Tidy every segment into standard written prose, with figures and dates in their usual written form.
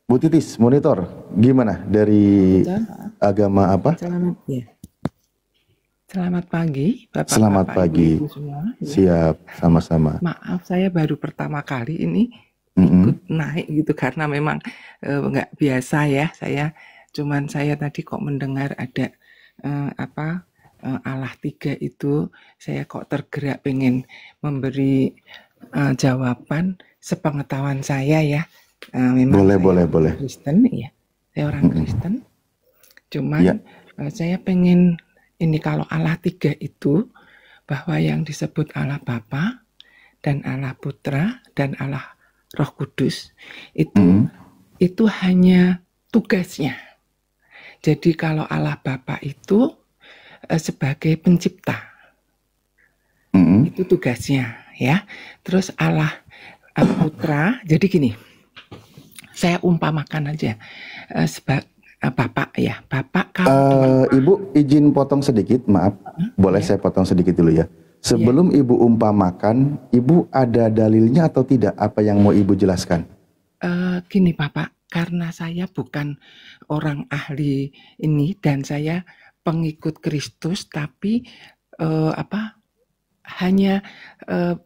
Bu Titis, monitor, gimana dari Betul. agama apa? Selamat ya. Selamat pagi, Selamat Bapak-bapak, pagi. Ibu-ibu semua ya. Siap, sama-sama. Maaf saya baru pertama kali ini Mm-mm. ikut naik gitu karena memang nggak biasa ya. Saya tadi kok mendengar ada Allah tiga itu, saya kok tergerak pengen memberi jawaban sepengetahuan saya ya. Memang Boleh, saya boleh, orang boleh. Kristen ya. Saya orang Mm-mm. Kristen. Ya, Cuman saya pengen ini kalau Allah tiga itu bahwa yang disebut Allah Bapa dan Allah Putra dan Allah Roh Kudus itu mm-mm. itu hanya tugasnya. Jadi kalau Allah Bapa itu sebagai pencipta, Mm-mm. itu tugasnya ya. Terus Allah Putra, jadi gini, saya umpamakan aja sebagai Bapak ya, Bapak kalau di rumah, Ibu izin potong sedikit, maaf. Boleh ya, saya potong sedikit dulu ya. ya. Sebelum Ibu umpamakan, Ibu ada dalilnya atau tidak apa yang mau Ibu jelaskan? Gini Bapak, karena saya bukan orang ahli ini dan saya pengikut Kristus, tapi hanya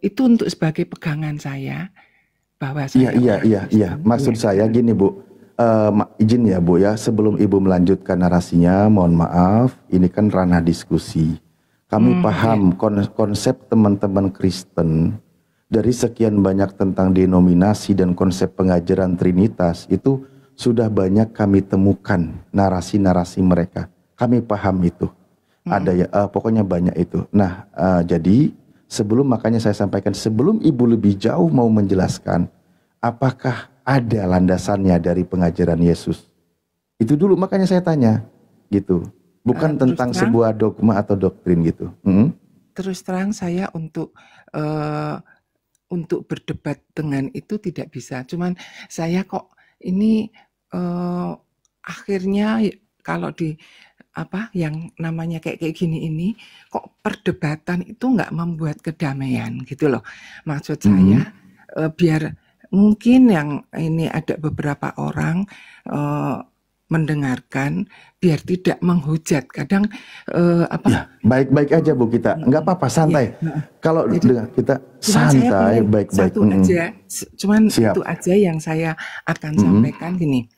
itu untuk sebagai pegangan saya bahwa Iya, saya iya, orang iya, iya. Kristen. Maksud Iya, saya gini, Bu. Izin ya, Bu ya. Sebelum Ibu melanjutkan narasinya, mohon maaf. Ini kan ranah diskusi. Kami iya. paham konsep teman-teman Kristen dari sekian banyak tentang denominasi dan konsep pengajaran Trinitas itu sudah banyak kami temukan narasi-narasi mereka. Kami paham itu. Ada ya, pokoknya banyak itu. Nah, jadi makanya saya sampaikan sebelum Ibu lebih jauh mau menjelaskan, apakah ada landasannya dari pengajaran Yesus? Itu dulu makanya saya tanya, gitu. Bukan Terus tentang terang, sebuah dogma atau doktrin gitu. Mm. terus terang saya eh, untuk berdebat dengan itu tidak bisa. Cuman saya kok ini akhirnya kalau di yang namanya kayak gini ini kok perdebatan itu nggak membuat kedamaian gitu loh. Maksud Mm. saya biar mungkin yang ini ada beberapa orang mendengarkan biar tidak menghujat. Kadang Ya, baik-baik aja Bu kita. Nggak apa-apa, ya. santai. Kalau Jadi dengan kita cuman saya santai, pengen baik-baik. satu aja, cuman Siap. itu aja yang saya akan Mm. sampaikan gini.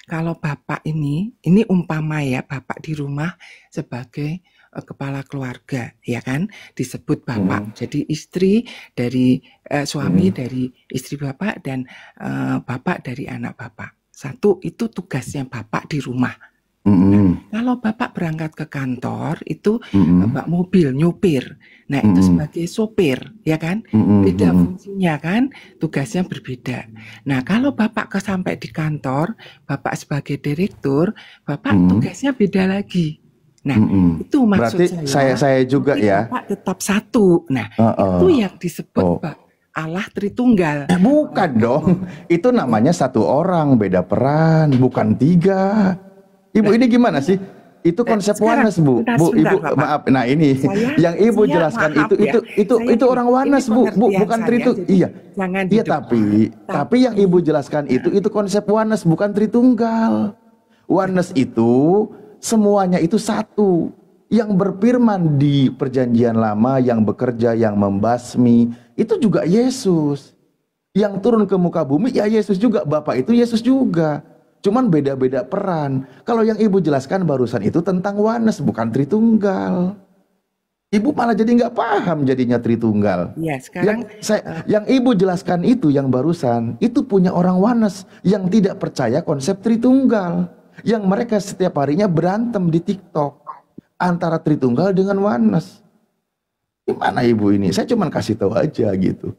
Kalau Bapak ini umpama ya Bapak di rumah sebagai kepala keluarga, ya kan? Disebut Bapak. Jadi istri dari suami dari istri Bapak dan Bapak dari anak Bapak. Satu itu tugasnya Bapak di rumah. Mm. Kalau Bapak berangkat ke kantor itu Mm. Bapak mobil nyupir. Nah, itu Mm. sebagai sopir, ya kan? Mm. Beda Mm. fungsinya kan, tugasnya berbeda. Nah, kalau Bapak sampai di kantor, Bapak sebagai direktur, Bapak Mm. tugasnya beda lagi. Nah, Mm. itu maksud Berarti saya juga tapi ya. Bapak tetap satu. Nah, itu yang disebut Oh. Allah Tritunggal. Bukan dong. Itu namanya satu orang, beda peran, bukan tiga. Ibu ini gimana sih? Itu konsep Sekarang, oneness, Bu. sebentar, Ibu Bapak. maaf. Nah, ini yang Ibu jelaskan Maaf ya, itu orang oneness, Bu. Bukan Tritunggal. Iya. Jangan Iya, tapi yang Ibu jelaskan itu konsep oneness, bukan Tritunggal. Oneness itu semuanya itu satu. Yang berfirman di Perjanjian Lama, yang bekerja, yang membasmi, itu juga Yesus. Yang turun ke muka bumi ya Yesus juga, Bapak itu Yesus juga. Cuman beda-beda peran. Kalau yang Ibu jelaskan barusan itu tentang oneness, bukan Tritunggal. Ibu malah jadi nggak paham jadinya Tritunggal. Ya, sekarang yang Ibu jelaskan itu yang barusan, itu punya orang oneness yang tidak percaya konsep Tritunggal. Yang mereka setiap harinya berantem di TikTok antara Tritunggal dengan oneness. Gimana Ibu ini? Saya cuma kasih tahu aja gitu.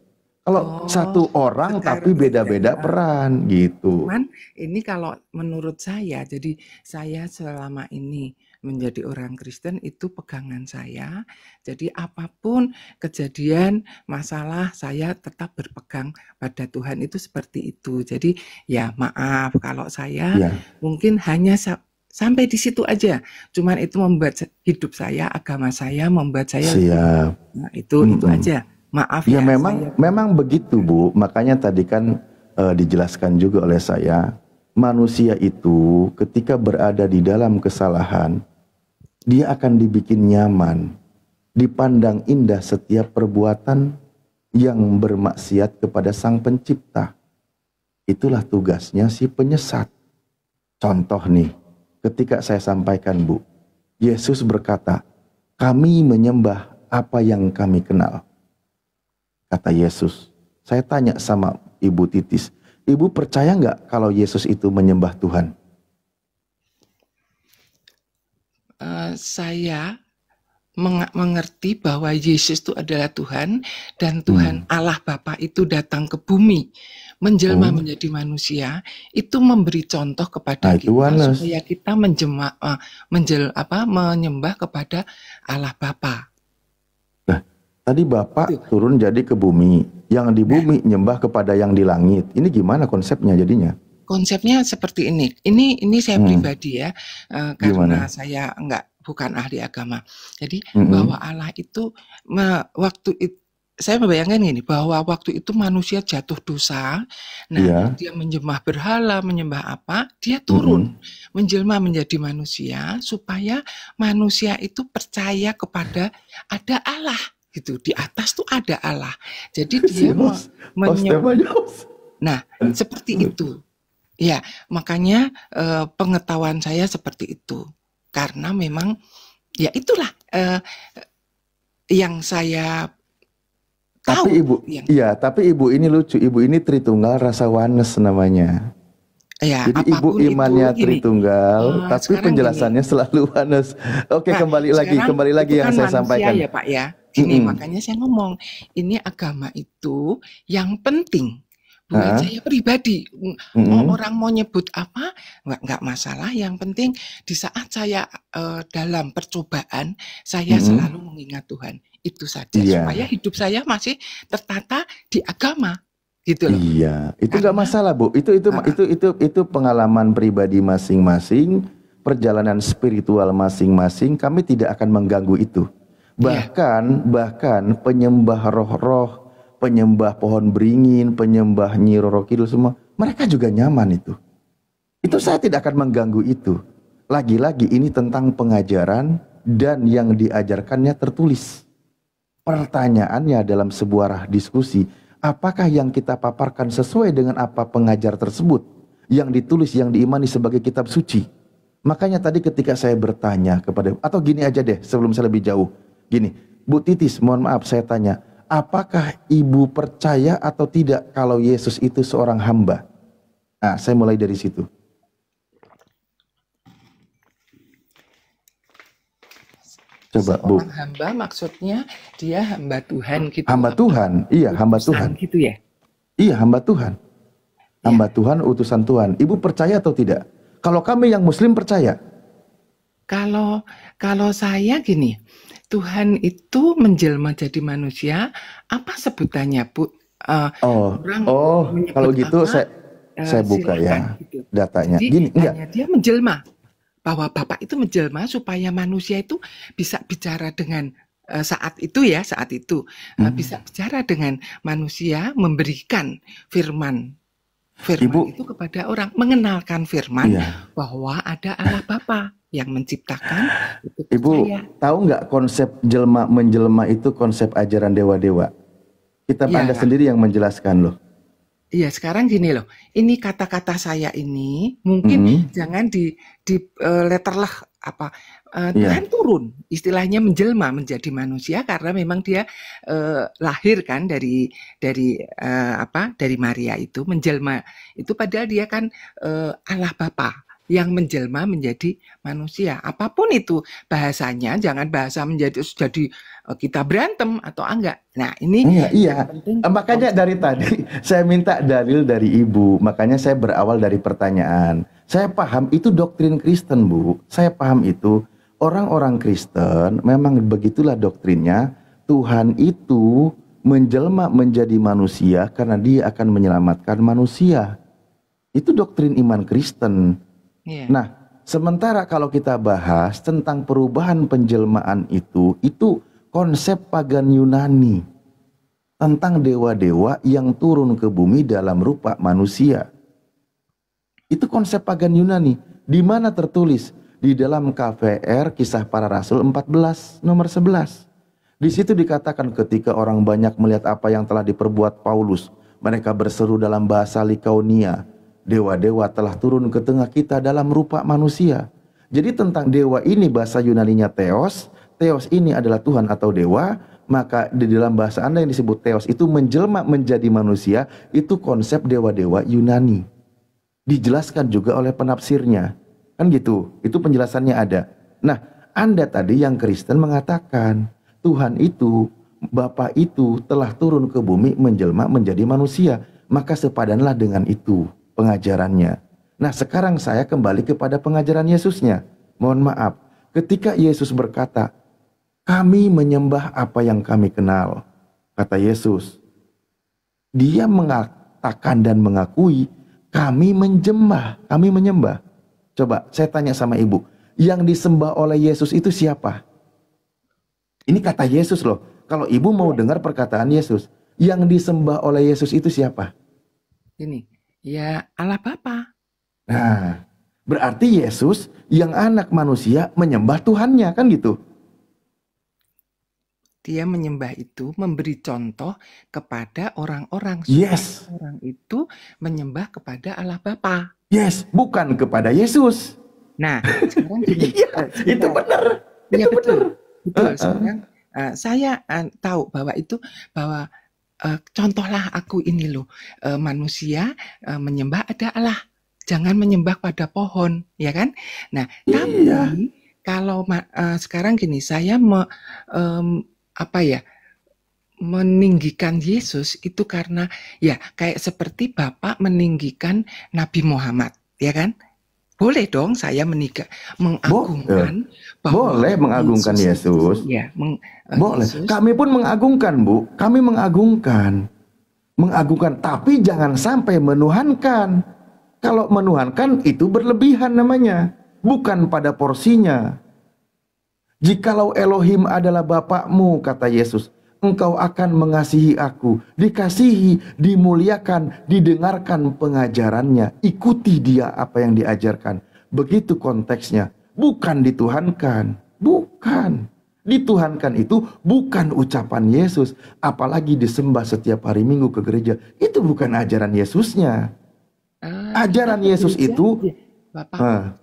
Kalau satu orang tapi beda-beda peran gitu. Cuman ini kalau menurut saya, jadi saya selama ini menjadi orang Kristen itu pegangan saya. Jadi apapun kejadian, masalah, saya tetap berpegang pada Tuhan itu seperti itu. Jadi ya maaf kalau saya mungkin hanya sampai di situ aja. Cuman itu membuat hidup saya, agama saya membuat saya siap. Nah, itu aja. Maaf ya. Ya, memang begitu Bu. Makanya tadi kan dijelaskan juga oleh saya. manusia itu ketika berada di dalam kesalahan, dia akan dibikin nyaman, dipandang indah setiap perbuatan yang bermaksiat kepada Sang Pencipta. Itulah tugasnya si penyesat. Contoh nih, ketika saya sampaikan, Bu, Yesus berkata, kami menyembah apa yang kami kenal. Kata Yesus, saya tanya sama Ibu Titis, Ibu percaya nggak kalau Yesus itu menyembah Tuhan? Saya mengerti bahwa Yesus itu adalah Tuhan, dan Tuhan Allah Bapa itu datang ke bumi menjelma menjadi manusia, itu memberi contoh kepada kita supaya kita menyembah kepada Allah Bapa. Nah, tadi Bapak turun jadi ke bumi, yang di bumi nyembah kepada yang di langit. Ini gimana konsepnya jadinya? Konsepnya seperti ini. Ini saya pribadi ya, karena saya bukan ahli agama. Jadi bahwa Allah itu waktu itu, saya membayangkan gini, bahwa waktu itu manusia jatuh dosa, dia menyembah berhala, menyembah apa, dia turun, menjelma menjadi manusia, supaya manusia itu percaya kepada ada Allah, gitu. Di atas tuh ada Allah. Jadi dia menyembah. Nah, seperti itu. Ya, makanya pengetahuan saya seperti itu. Karena memang, ya itulah yang saya tahu. Tapi Ibu, tapi Ibu ini lucu. Ibu ini Tritunggal rasa Oneness namanya. Ya, jadi Ibu imannya Tritunggal, tapi penjelasannya selalu Oneness. Oke, kembali lagi yang saya sampaikan. Ya Pak ya, gini makanya saya ngomong, ini agama itu yang penting. Buat saya pribadi, orang mau nyebut apa, nggak masalah. Yang penting di saat saya dalam percobaan, saya selalu mengingat Tuhan. Itu saja, supaya hidup saya masih tertata di agama, gitu loh. Iya, itu nggak masalah, Bu. Itu pengalaman pribadi masing-masing, perjalanan spiritual masing-masing. Kami tidak akan mengganggu itu. Bahkan penyembah roh-roh, penyembah pohon beringin, penyembah Nyi Roro Kidul semua, mereka juga nyaman itu. Itu saya tidak akan mengganggu itu. Lagi-lagi ini tentang pengajaran dan yang diajarkannya tertulis. Pertanyaannya dalam sebuah diskusi, apakah yang kita paparkan sesuai dengan apa pengajar tersebut, yang ditulis, yang diimani sebagai kitab suci? Makanya tadi ketika saya bertanya kepada, atau gini aja deh sebelum saya lebih jauh, gini, Bu Titis, mohon maaf saya tanya, apakah Ibu percaya atau tidak kalau Yesus itu seorang hamba? Nah, saya mulai dari situ. Coba Bu. Seorang hamba maksudnya dia hamba Tuhan gitu. Hamba Tuhan, iya hamba Tuhan. Gitu ya? Iya hamba Tuhan. Hamba Tuhan, utusan Tuhan. Ibu percaya atau tidak? Kalau kami yang Muslim percaya. Kalau saya gini, Tuhan itu menjelma jadi manusia, apa sebutannya, Bu? Kalau gitu apa, saya buka ya gitu. Datanya. Jadi, gini, dia menjelma, bahwa Bapak itu menjelma supaya manusia itu bisa bicara dengan saat itu bisa bicara dengan manusia, memberikan firman Ibu, itu kepada orang, mengenalkan firman bahwa ada Allah Bapa yang menciptakan. Ibu tahu nggak konsep menjelma itu konsep ajaran dewa-dewa? Kitab Anda sendiri yang menjelaskan loh. Iya, sekarang gini loh, ini kata-kata saya ini mungkin jangan di letterlah apa, Tuhan turun, istilahnya menjelma menjadi manusia karena memang dia lahir kan dari Maria itu, menjelma itu, padahal dia kan Allah Bapa yang menjelma menjadi manusia. Apapun itu bahasanya, jangan bahasa menjadi kita berantem atau enggak. Nah, ini penting. Makanya dari tadi saya minta dalil dari Ibu. Makanya saya berawal dari pertanyaan. Saya paham itu doktrin Kristen, Bu. Saya paham itu. Orang-orang Kristen memang begitulah doktrinnya. Tuhan itu menjelma menjadi manusia karena dia akan menyelamatkan manusia. Itu doktrin iman Kristen. Nah, sementara kalau kita bahas tentang perubahan penjelmaan itu konsep pagan Yunani tentang dewa-dewa yang turun ke bumi dalam rupa manusia. Itu konsep pagan Yunani. Di mana tertulis? Di dalam KVR Kisah Para Rasul 14 nomor 11. Di situ dikatakan ketika orang banyak melihat apa yang telah diperbuat Paulus, mereka berseru dalam bahasa Likaonia, dewa-dewa telah turun ke tengah kita dalam rupa manusia. Jadi tentang dewa ini bahasa Yunaninya Theos. Theos ini adalah Tuhan atau dewa. Maka di dalam bahasa Anda yang disebut Theos itu menjelma menjadi manusia. Itu konsep dewa-dewa Yunani. Dijelaskan juga oleh penafsirnya. Kan gitu. Itu penjelasannya ada. Nah, Anda tadi yang Kristen mengatakan Tuhan itu, Bapa itu telah turun ke bumi menjelma menjadi manusia. Maka sepadanlah dengan itu pengajarannya. Nah, sekarang saya kembali kepada pengajaran Yesusnya. Mohon maaf, ketika Yesus berkata, kami menyembah apa yang kami kenal. Kata Yesus, dia mengatakan dan mengakui, kami menyembah. Coba saya tanya sama ibu, yang disembah oleh Yesus itu siapa? Ini kata Yesus loh. Kalau ibu mau dengar perkataan Yesus, yang disembah oleh Yesus itu siapa? Ini, ya Allah Bapa. Nah, berarti Yesus yang anak manusia menyembah Tuhannya, kan gitu? Dia menyembah itu memberi contoh kepada orang-orang. Yes. Orang itu menyembah kepada Allah Bapa. Yes, bukan kepada Yesus. Nah, sekarang gini. Itu benar. Iya, Itu benar. Betul. Sekarang saya tahu bahwa contohlah aku ini loh, manusia menyembah ada Allah, jangan menyembah pada pohon, ya kan? Nah, tapi kalau sekarang gini, saya meninggikan Yesus itu karena ya kayak seperti Bapak meninggikan Nabi Muhammad, ya kan? Boleh dong saya mengagungkan. Boleh mengagungkan Yesus. Ya, boleh. Yesus. Kami pun mengagungkan, Bu. Kami mengagungkan. Tapi jangan sampai menuhankan. Kalau menuhankan itu berlebihan namanya. Bukan pada porsinya. Jikalau Elohim adalah Bapakmu, kata Yesus, engkau akan mengasihi aku, dikasihi, dimuliakan, didengarkan pengajarannya, ikuti dia apa yang diajarkan. Begitu konteksnya, bukan dituhankan, bukan. Dituhankan itu bukan ucapan Yesus, apalagi disembah setiap hari Minggu ke gereja. Itu bukan ajaran Yesusnya. Ajaran Yesus itu, Bapak,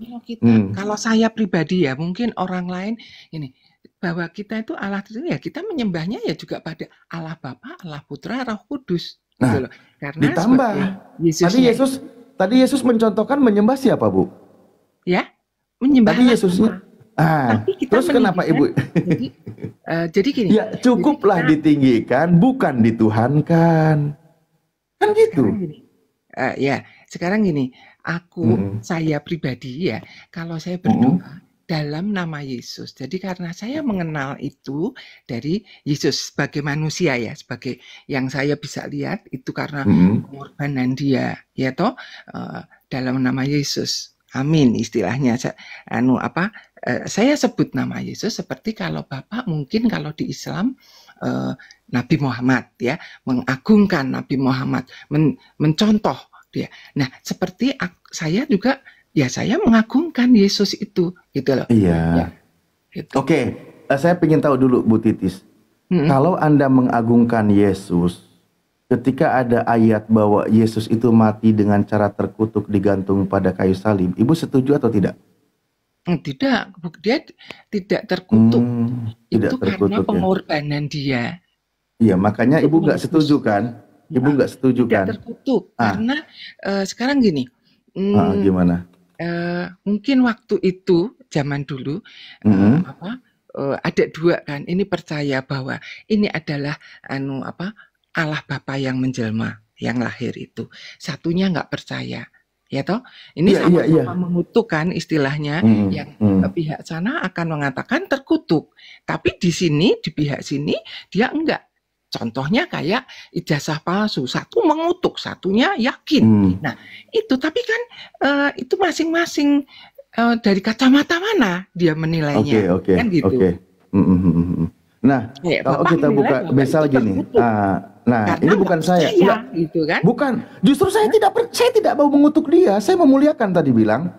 kalau saya pribadi ya, mungkin orang lain ini. Bahwa kita itu Allah itu ya kita menyembahnya ya juga pada Allah Bapa, Allah Putra, Roh Kudus. Nah, gitu loh. Karena ditambah tadi Yesus mencontohkan menyembah siapa, Bu? Ya, menyembah tadi Yesusnya. Terus kenapa Ibu? Jadi gini. Ya cukuplah ditinggikan, bukan dituhankan. Kan gitu. Sekarang gini, saya pribadi ya, kalau saya berdoa dalam nama Yesus. Jadi karena saya mengenal itu dari Yesus sebagai manusia ya, sebagai yang saya bisa lihat itu karena pengorbanan dia, ya toh, dalam nama Yesus. Amin istilahnya. Saya sebut nama Yesus seperti kalau Bapak mungkin kalau di Islam Nabi Muhammad ya, mengagungkan Nabi Muhammad, mencontoh dia. Nah, seperti saya juga ya saya mengagungkan Yesus itu, gitu loh. Iya. Ya, gitu. Oke, saya ingin tahu dulu Bu Titis. Kalau Anda mengagungkan Yesus, ketika ada ayat bahwa Yesus itu mati dengan cara terkutuk digantung pada kayu salib, Ibu setuju atau tidak? Tidak, dia tidak terkutuk. Itu karena pengorbanan dia. Iya, makanya Ibu nggak setuju kan? Ibu nggak setuju kan? Tidak terkutuk, karena sekarang gini. Gimana? Mungkin waktu itu zaman dulu ada dua kan, ini percaya bahwa ini adalah Allah Bapa yang menjelma, yang lahir itu. Satunya nggak percaya, ya toh. Ini sama-sama mengutuk kan istilahnya. Yang pihak sana akan mengatakan terkutuk, tapi di sini di pihak sini dia enggak. Contohnya kayak ijazah palsu, satu mengutuk, satunya yakin. Nah itu tapi kan itu masing-masing dari kacamata mana dia menilainya. Kan gitu. Nah kalau kita buka misal gini, Nah, karena ini nggak bukan saya. percaya, Enggak, gitu kan? bukan. Justru saya tidak mau mengutuk dia. Saya memuliakan tadi bilang.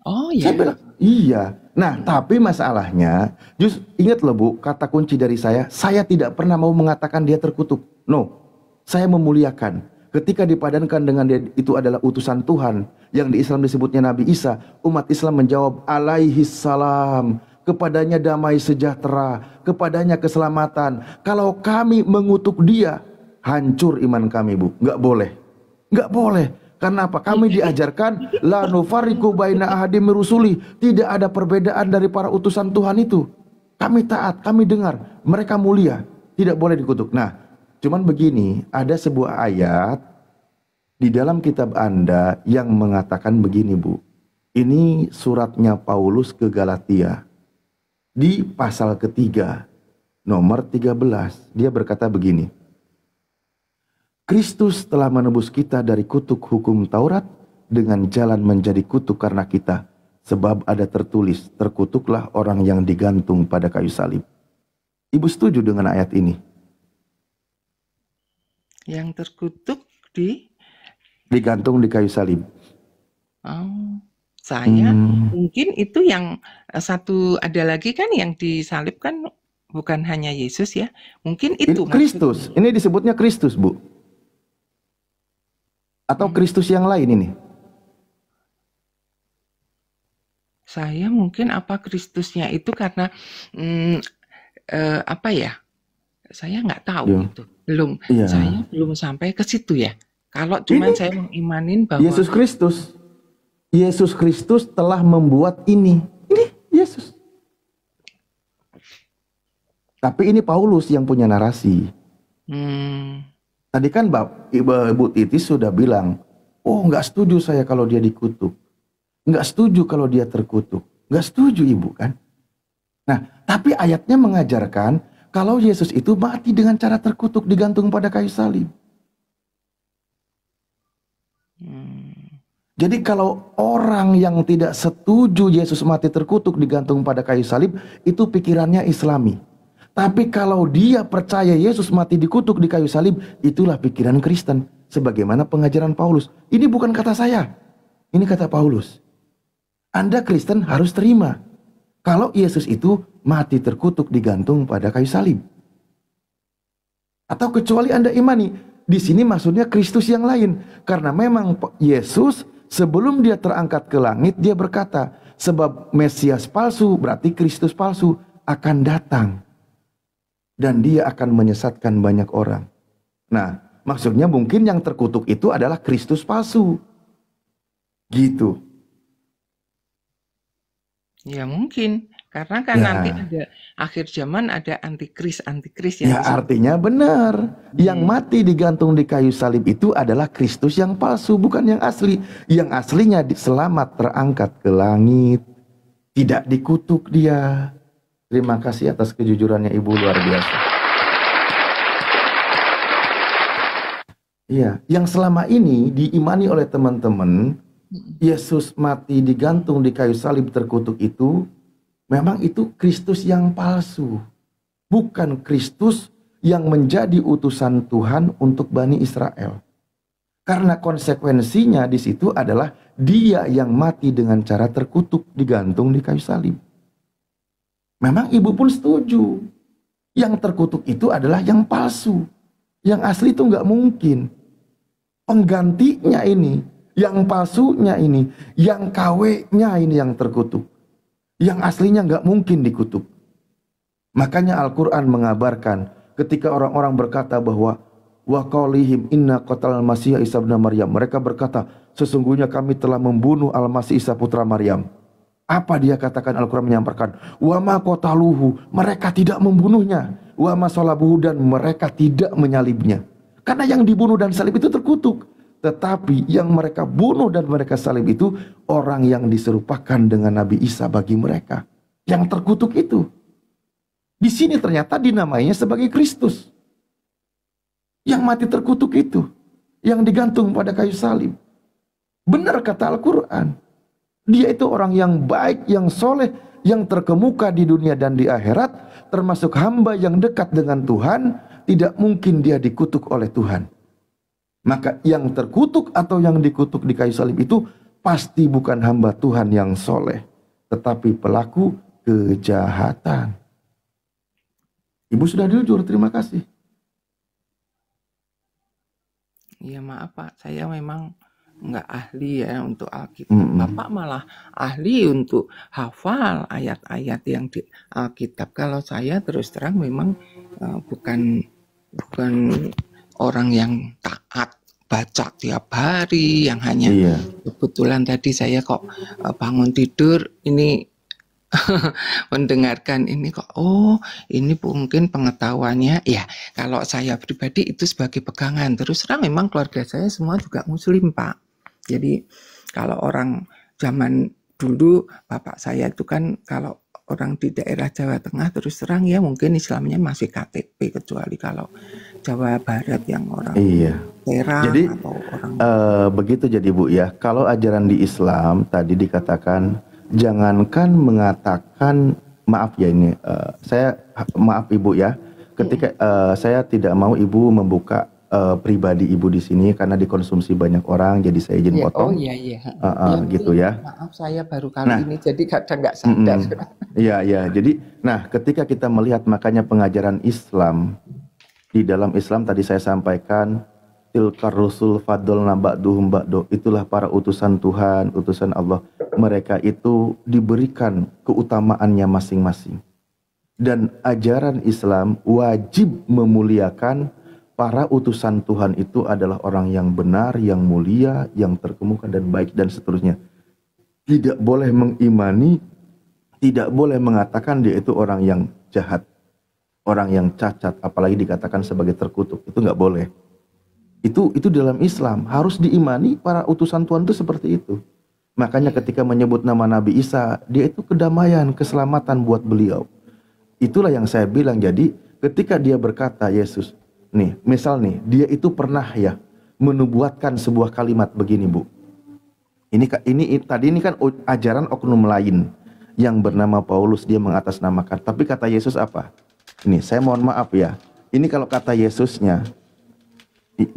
Oh Saya ya, bilang, iya. Nah, tapi masalahnya, ingat loh Bu, kata kunci dari saya tidak pernah mau mengatakan dia terkutuk. No, saya memuliakan. Ketika dipadankan dengan dia itu adalah utusan Tuhan, yang di Islam disebutnya Nabi Isa, umat Islam menjawab, alaihi salam, kepadanya damai sejahtera, kepadanya keselamatan. Kalau kami mengutuk dia, hancur iman kami Bu, nggak boleh. Nggak boleh. Karena apa? Kami diajarkan la nufarriqu baina ahadim rusuli. Tidak ada perbedaan dari para utusan Tuhan itu. Kami taat, kami dengar, mereka mulia, tidak boleh dikutuk. Nah, cuman begini, ada sebuah ayat di dalam kitab Anda yang mengatakan begini, Bu. Ini suratnya Paulus ke Galatia. Di pasal ketiga, nomor 13, dia berkata begini. Kristus telah menebus kita dari kutuk hukum Taurat dengan jalan menjadi kutuk karena kita. Sebab ada tertulis, terkutuklah orang yang digantung pada kayu salib. Ibu setuju dengan ayat ini? yang terkutuk Digantung di kayu salib. Oh, saya mungkin itu yang satu, ada lagi kan yang disalib kan bukan hanya Yesus ya. Mungkin itu Ini Kristus, ini disebutnya Kristus, Bu. Atau Kristus yang lain ini? Saya mungkin apa Kristusnya itu karena apa ya? Saya nggak tahu itu. Belum. Iya. Saya belum sampai ke situ ya. Kalau cuma saya mengimanin bahwa Yesus Kristus. Yesus Kristus telah membuat ini. Ini Yesus. Tapi ini Paulus yang punya narasi. Tadi kan Ibu Titis sudah bilang, oh nggak setuju saya kalau dia dikutuk. Nggak setuju kalau dia terkutuk. Nggak setuju Ibu kan. Nah, tapi ayatnya mengajarkan kalau Yesus itu mati dengan cara terkutuk, digantung pada kayu salib. Jadi kalau orang yang tidak setuju Yesus mati terkutuk, digantung pada kayu salib, itu pikirannya Islami. Tapi kalau dia percaya Yesus mati dikutuk di kayu salib, itulah pikiran Kristen. Sebagaimana pengajaran Paulus. Ini bukan kata saya. Ini kata Paulus. Anda Kristen harus terima. Kalau Yesus itu mati terkutuk digantung pada kayu salib. Atau kecuali Anda imani. Di sini maksudnya Kristus yang lain. Karena memang Yesus sebelum dia terangkat ke langit, dia berkata, sebab Mesias palsu, berarti Kristus palsu, akan datang. Dan dia akan menyesatkan banyak orang. Nah, maksudnya mungkin yang terkutuk itu adalah Kristus palsu. Gitu. Ya mungkin. Karena kan nanti ada akhir zaman ada antikris yang ya artinya benar. Yang mati digantung di kayu salib itu adalah Kristus yang palsu, bukan yang asli. Yang aslinya selamat terangkat ke langit. Tidak dikutuk dia. Terima kasih atas kejujurannya Ibu, luar biasa. Iya, yang selama ini diimani oleh teman-teman, Yesus mati digantung di kayu salib terkutuk itu, memang itu Kristus yang palsu. Bukan Kristus yang menjadi utusan Tuhan untuk Bani Israel. Karena konsekuensinya di situ adalah dia yang mati dengan cara terkutuk, digantung di kayu salib. Memang Ibu pun setuju. Yang terkutuk itu adalah yang palsu. Yang asli itu nggak mungkin. Penggantinya ini, yang palsunya ini, yang KW-nya ini yang terkutuk. Yang aslinya nggak mungkin dikutuk. Makanya Al-Quran mengabarkan ketika orang-orang berkata bahwa wa qaulihim inna qatalal masih Isa ibn Maryam. Mereka berkata, sesungguhnya kami telah membunuh Al-Masih Isa putra Maryam. Apa dia katakan? Al-Quran menyampaikan, wa ma qataluhu, mereka tidak membunuhnya, wa ma salabuhu, dan mereka tidak menyalibnya. Karena yang dibunuh dan salib itu terkutuk. Tetapi yang mereka bunuh dan mereka salib itu orang yang diserupakan dengan Nabi Isa bagi mereka. Yang terkutuk itu. Di sini ternyata dinamainya sebagai Kristus. Yang mati terkutuk itu. Yang digantung pada kayu salib. Benar kata Al-Quran. Dia itu orang yang baik, yang soleh, yang terkemuka di dunia dan di akhirat, termasuk hamba yang dekat dengan Tuhan, tidak mungkin dia dikutuk oleh Tuhan. Maka yang terkutuk atau yang dikutuk di kayu salib itu pasti bukan hamba Tuhan yang soleh, tetapi pelaku kejahatan. Ibu sudah jujur, terima kasih. Iya maaf Pak, saya memang nggak ahli ya untuk Alkitab. Bapak malah ahli untuk hafal ayat-ayat yang di Alkitab. Kalau saya terus terang memang bukan orang yang taat baca tiap hari, yang hanya kebetulan tadi saya kok bangun tidur ini mendengarkan ini kok, oh ini mungkin pengetahuannya ya. Kalau saya pribadi itu sebagai pegangan. Terus terang memang keluarga saya semua juga muslim Pak. Jadi kalau orang zaman dulu bapak saya itu kan kalau orang di daerah Jawa Tengah terus terang ya mungkin Islamnya masih KTP, kecuali kalau Jawa Barat yang orang Serang jadi, atau orang begitu jadi Bu ya. Kalau ajaran di Islam tadi dikatakan jangankan mengatakan maaf ya ini saya maaf Ibu ya. Ketika saya tidak mau Ibu membuka pribadi Ibu di sini karena dikonsumsi banyak orang, jadi saya izin potong. Oh iya gitu ya. Maaf saya baru kali ini jadi kadang nggak sadar. Iya. Jadi, ketika kita melihat makanya pengajaran Islam di dalam Islam tadi saya sampaikan tilkar rusul fadolna ba'duhum ba'du, itulah para utusan Tuhan, utusan Allah. Mereka itu diberikan keutamaannya masing-masing. Dan ajaran Islam wajib memuliakan para utusan Tuhan itu adalah orang yang benar, yang mulia, yang terkemuka dan baik dan seterusnya. Tidak boleh mengimani, tidak boleh mengatakan dia itu orang yang jahat, orang yang cacat, apalagi dikatakan sebagai terkutuk. Itu nggak boleh. Itu dalam Islam harus diimani para utusan Tuhan itu seperti itu. Makanya ketika menyebut nama Nabi Isa, dia itu kedamaian, keselamatan buat beliau. Itulah yang saya bilang. Jadi ketika dia berkata Yesus, nih, misal nih, dia itu pernah ya menubuatkan sebuah kalimat begini, Bu. Ini tadi kan ajaran oknum lain yang bernama Paulus, dia mengatasnamakan. Tapi kata Yesus apa? Ini saya mohon maaf ya. Ini kalau kata Yesusnya,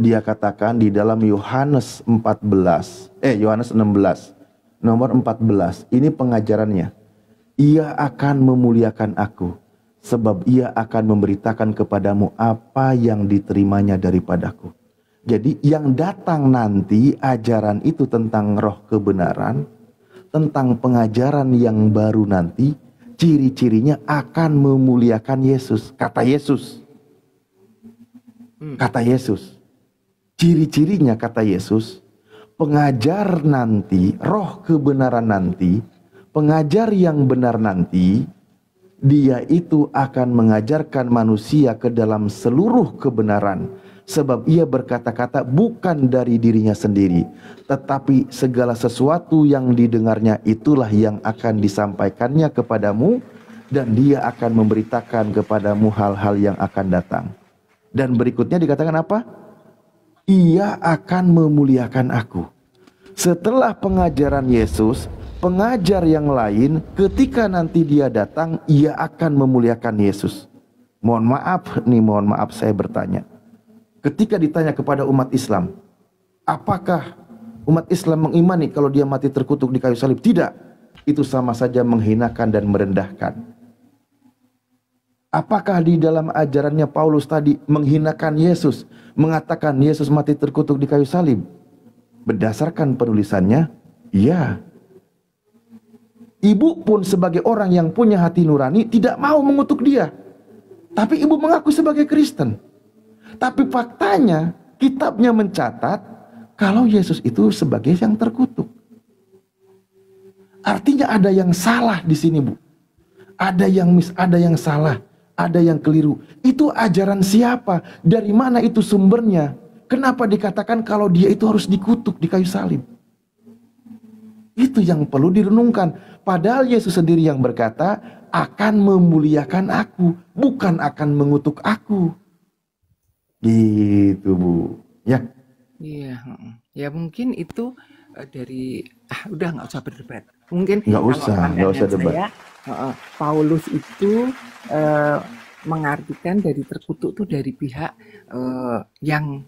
dia katakan di dalam Yohanes 16 nomor 14. Ini pengajarannya. Ia akan memuliakan aku, sebab ia akan memberitakan kepadamu apa yang diterimanya daripadaku. Jadi yang datang nanti ajaran itu tentang roh kebenaran, tentang pengajaran yang baru nanti, ciri-cirinya akan memuliakan Yesus. Kata Yesus. Ciri-cirinya kata Yesus, pengajar nanti, roh kebenaran nanti, pengajar yang benar nanti, dia itu akan mengajarkan manusia ke dalam seluruh kebenaran. Sebab ia berkata-kata bukan dari dirinya sendiri, tetapi segala sesuatu yang didengarnya itulah yang akan disampaikannya kepadamu, dan dia akan memberitakan kepadamu hal-hal yang akan datang. Dan berikutnya dikatakan apa? Ia akan memuliakan aku. Setelah pengajaran Yesus, pengajar yang lain ketika nanti dia datang, ia akan memuliakan Yesus. Mohon maaf saya bertanya. Ketika ditanya kepada umat Islam, apakah umat Islam mengimani kalau dia mati terkutuk di kayu salib? Tidak. Itu sama saja menghinakan dan merendahkan. Apakah di dalam ajarannya Paulus tadi menghinakan Yesus, mengatakan Yesus mati terkutuk di kayu salib? Berdasarkan penulisannya, iya. Ibu pun sebagai orang yang punya hati nurani tidak mau mengutuk dia. Tapi ibu mengaku sebagai Kristen. Tapi faktanya kitabnya mencatat kalau Yesus itu sebagai yang terkutuk. Artinya ada yang salah di sini, Bu. Ada yang salah, ada yang keliru. Itu ajaran siapa? Dari mana itu sumbernya? Kenapa dikatakan kalau dia itu harus dikutuk di kayu salib? Itu yang perlu direnungkan. Padahal Yesus sendiri yang berkata akan memuliakan aku, bukan akan mengutuk aku. Gitu, Bu. Ya. Iya, ya mungkin itu dari udah nggak usah berdebat. Mungkin nggak usah debat. Paulus itu mengartikan dari terkutuk tuh dari pihak yang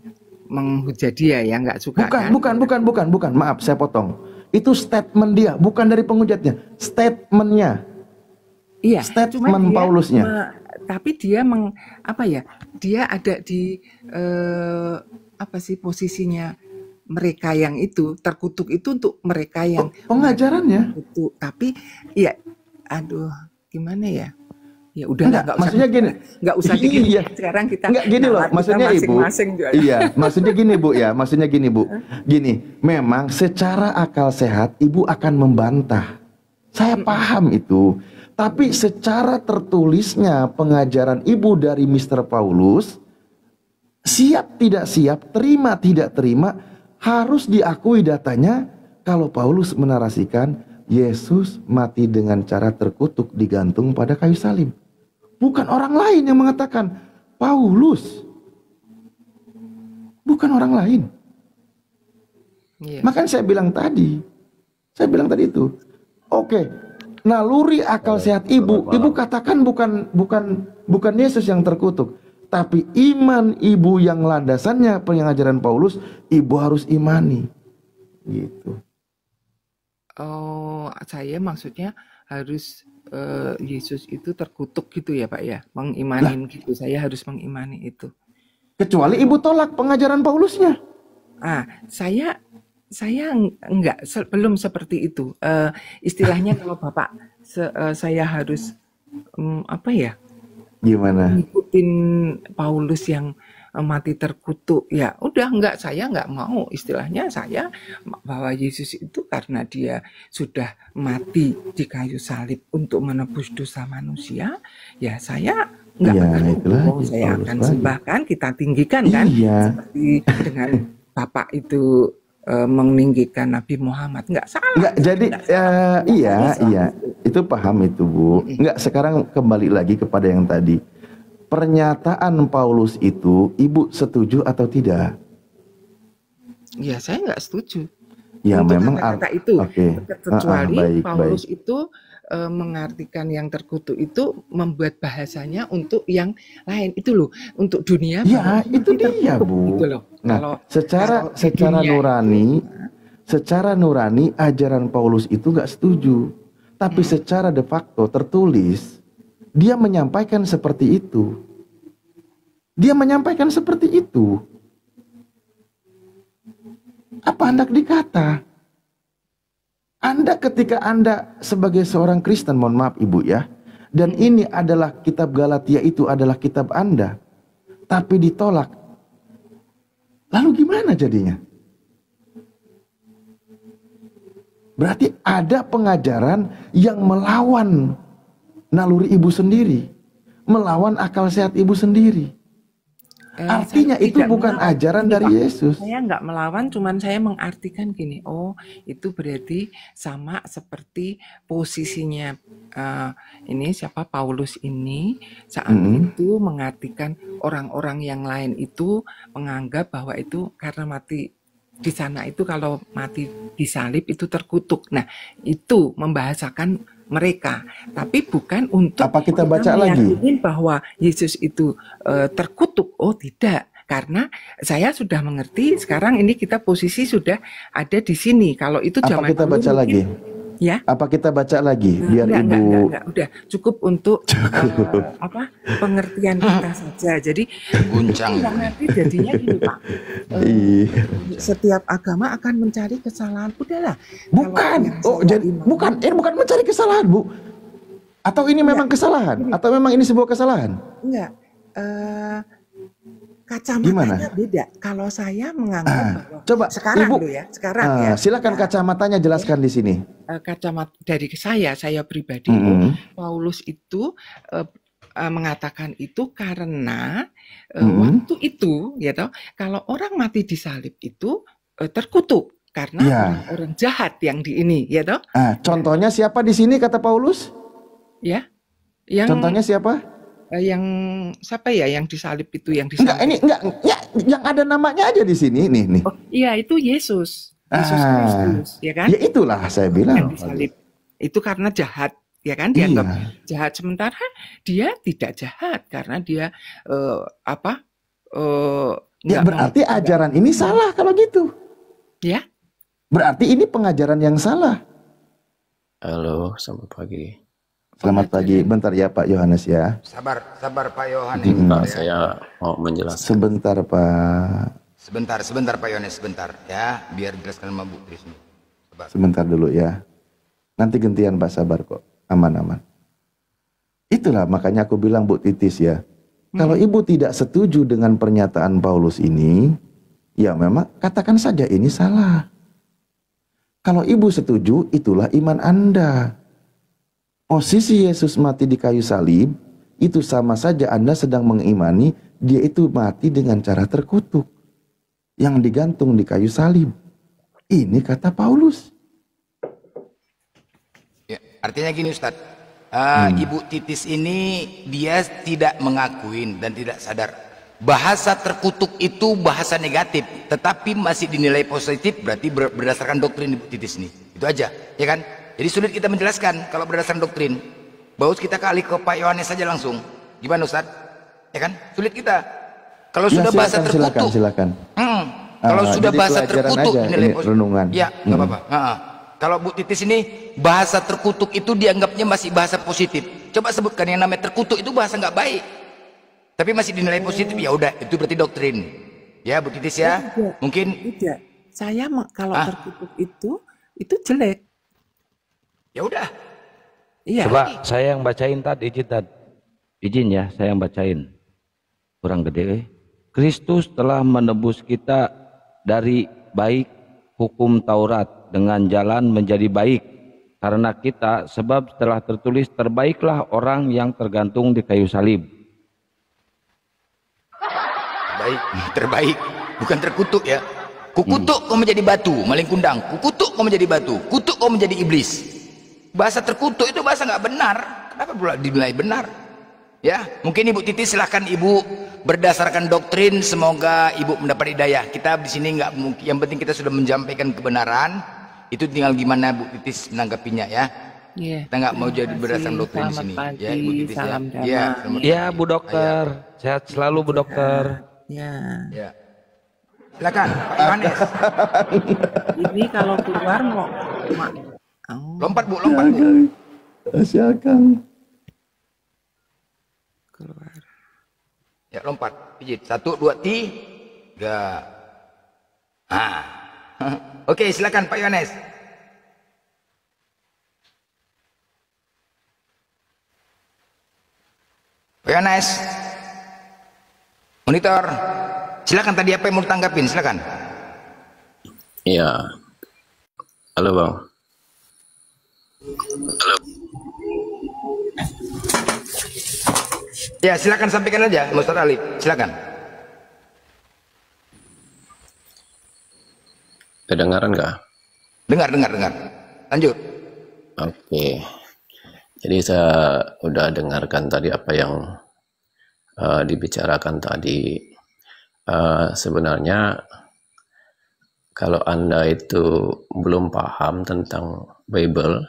menghujat dia, ya nggak suka kan? Bukan. Maaf, saya potong. Itu statement dia, bukan dari penghujatnya. Statementnya. Iya, cuma Statement dia Paulusnya. tapi dia apa ya? Dia ada di apa sih posisinya mereka yang itu terkutuk itu untuk mereka yang Pengajarannya. terkutuk. Tapi ya, aduh, gimana ya? Ya udahlah, Enggak, maksudnya gini. nggak usah Iya. diginiin. Sekarang kita Enggak gini loh, nalar kita maksudnya Ibu. masing-masing juga. Iya, maksudnya gini Bu ya, maksudnya gini Bu. Gini, memang secara akal sehat Ibu akan membantah. Saya paham itu. Tapi secara tertulisnya pengajaran Ibu dari Mr. Paulus, siap tidak siap, terima tidak terima, harus diakui datanya kalau Paulus menarasikan Yesus mati dengan cara terkutuk digantung pada kayu salib. Bukan orang lain yang mengatakan, Paulus. Bukan orang lain. Iya. Makanya saya bilang tadi itu. Oke, naluri akal sehat Ibu katakan bukan Yesus yang terkutuk, tapi iman Ibu yang landasannya pengajaran Paulus, Ibu harus imani. Gitu. Oh, saya maksudnya harus Yesus itu terkutuk gitu ya Pak ya, mengimanin gitu. Saya harus mengimani itu. Kecuali Ibu tolak pengajaran Paulusnya. Saya enggak, belum seperti itu. Istilahnya kalau Bapak saya harus apa ya? Gimana? Ngikutin Paulus yang mati terkutuk, ya udah enggak, saya enggak mau. Istilahnya saya bahwa Yesus itu karena dia sudah mati di kayu salib untuk menebus dosa manusia, ya saya enggak akan saya akan sembahkan, kita tinggikan kan, seperti dengan Bapak itu meninggikan Nabi Muhammad, enggak salah. Enggak, jadi iya, itu paham itu Bu. Enggak, sekarang kembali lagi kepada yang tadi. Pernyataan Paulus itu Ibu setuju atau tidak? Ya, saya enggak setuju. Ya, untuk memang kata-kata itu, kecuali Paulus baik. itu mengartikan yang terkutuk itu membuat bahasanya untuk yang lain itu loh, untuk dunia. Ya, itu dia Bu. Gitu loh. Nah, secara nurani ajaran Paulus itu nggak setuju, tapi secara de facto tertulis dia menyampaikan seperti itu. Apa hendak dikata? Anda ketika Anda sebagai seorang Kristen, mohon maaf Ibu ya, dan ini adalah kitab Galatia, itu adalah kitab Anda, tapi ditolak, lalu gimana jadinya? Berarti ada pengajaran yang melawan naluri Ibu sendiri, melawan akal sehat Ibu sendiri. Artinya itu bukan ajaran dari Yesus. Saya nggak melawan, cuman saya mengartikan gini, oh itu berarti sama seperti posisinya ini siapa, Paulus ini saat itu mengartikan orang-orang yang lain itu menganggap bahwa itu karena mati di sana itu, kalau mati di salib itu terkutuk. Nah, itu membahasakan mereka, tapi bukan untuk apa kita baca lagi bahwa Yesus itu terkutuk. Oh tidak, karena saya sudah mengerti sekarang ini, kita posisi sudah ada di sini. Kalau itu zaman apa kita baca mungkin, lagi ya? Apa kita baca lagi biar enggak, Ibu udah cukup untuk pengertian kita saja. Jadi guncang nanti jadinya gini Pak, setiap agama akan mencari kesalahan. Udahlah, bukan mencari kesalahan Bu, atau ini memang kesalahan, atau memang ini sebuah kesalahan? Enggak, kacamatanya beda. Kalau saya menganggap bahwa coba sekarang Ibu, ya. Silakan kacamatanya jelaskan di sini. Kacamata dari saya pribadi, Paulus itu mengatakan itu karena waktu itu, ya toh, kalau orang mati di salib itu terkutuk karena orang jahat yang di ini, ya toh. Contohnya siapa di sini kata Paulus? Ya, yang contohnya siapa? Yang siapa ya yang disalib itu, yang disalib? Enggak, yang ada namanya aja di sini nih. Oh, iya, itu Yesus Kristus, ya kan? Ya itulah saya bilang. Yang disalib itu karena jahat, ya kan, dianggap Iya. jahat, sementara dia tidak jahat karena dia apa eh, Ya nggak berarti nggak ajaran ini salah kalau gitu. ya. Berarti ini pengajaran yang salah. Halo, selamat pagi. Selamat pagi. Pengajaran. Bentar ya Pak Yohanes ya. Sabar Pak Yohanes. Pak, Bentar ya. saya mau menjelaskan. Sebentar Pak. Sebentar Pak Yohanes, sebentar ya, biar jelaskan sama Bu Trisni. Sabar. Sebentar dulu ya. Nanti gantian Pak, sabar kok. Aman-aman. Itulah makanya aku bilang Bu Titis ya. Kalau Ibu tidak setuju dengan pernyataan Paulus ini, ya memang katakan saja ini salah. Kalau Ibu setuju, itulah iman Anda. Posisi Yesus mati di kayu salib, itu sama saja Anda sedang mengimani dia itu mati dengan cara terkutuk. Yang digantung di kayu salib. Ini kata Paulus. Ya, artinya gini Ustadz, Ibu Titis ini dia tidak mengakuin dan tidak sadar. Bahasa terkutuk itu bahasa negatif, tetapi masih dinilai positif, berarti berdasarkan doktrin Ibu Titis ini. Itu aja, ya kan? Jadi sulit kita menjelaskan kalau berdasarkan doktrin. Bagus kita kali ke Pak Yohanes saja langsung. Gimana Ustadz? Ya kan? Sulit kita. Kalau Ya, sudah bahasa terkutuk. silakan. Kalau sudah jadi bahasa pelajaran terkutuk aja, dinilai ini positif. renungan. Ya, nggak apa-apa. Kalau Bu Titis ini bahasa terkutuk itu dianggapnya masih bahasa positif. Coba sebutkan yang namanya terkutuk itu bahasa nggak baik. Tapi masih dinilai positif, ya udah itu berarti doktrin. Ya Bu Titis ya. Tidak. Mungkin Tidak. Saya kalau terkutuk itu jelek. ya udah. Iya. Coba saya yang bacain tadi, izin ya, saya yang bacain. Kurang gede. Kristus telah menebus kita dari baik hukum Taurat dengan jalan menjadi baik. Karena kita, sebab telah tertulis terbaiklah orang yang tergantung di kayu salib. Baik, terbaik. Bukan terkutuk ya. Kukutuk kau menjadi batu, maling kundang. Kukutuk kau menjadi batu. Kutuk kau menjadi iblis. Bahasa terkutuk itu bahasa nggak benar. Kenapa pula dinilai benar? Ya, mungkin Ibu Titis silahkan Ibu berdasarkan doktrin, semoga Ibu mendapat hidayah. Kita di sini nggak mungkin, yang penting kita sudah menyampaikan kebenaran. Itu tinggal gimana Bu Titis menanggapinya ya. Yeah. Kita nggak mau jadi berdasarkan doktrin di sini. Pagi, Ya Ibu Titis salam ya. Ya, damai. Ya Bu Dokter, sehat selalu Bu Dokter. Ya. ya. Silakan Pak Yohanes. Ini kalau keluar mau Lompat Bu, lompat Bu. Silakan. keluar. Ya lompat, pijit. 1, 2, 3. Oke, silakan Pak Yohanes. Pak Yohanes. Monitor. Silakan tadi apa yang mau ditanggapin, silakan. Iya. Halo Bang. Halo. Ya, silakan sampaikan aja, Ustaz Alif. Silakan. Kedengaran nggak? Dengar. Lanjut. Oke. Jadi saya udah dengarkan tadi apa yang dibicarakan tadi. Sebenarnya kalau Anda itu belum paham tentang Bible,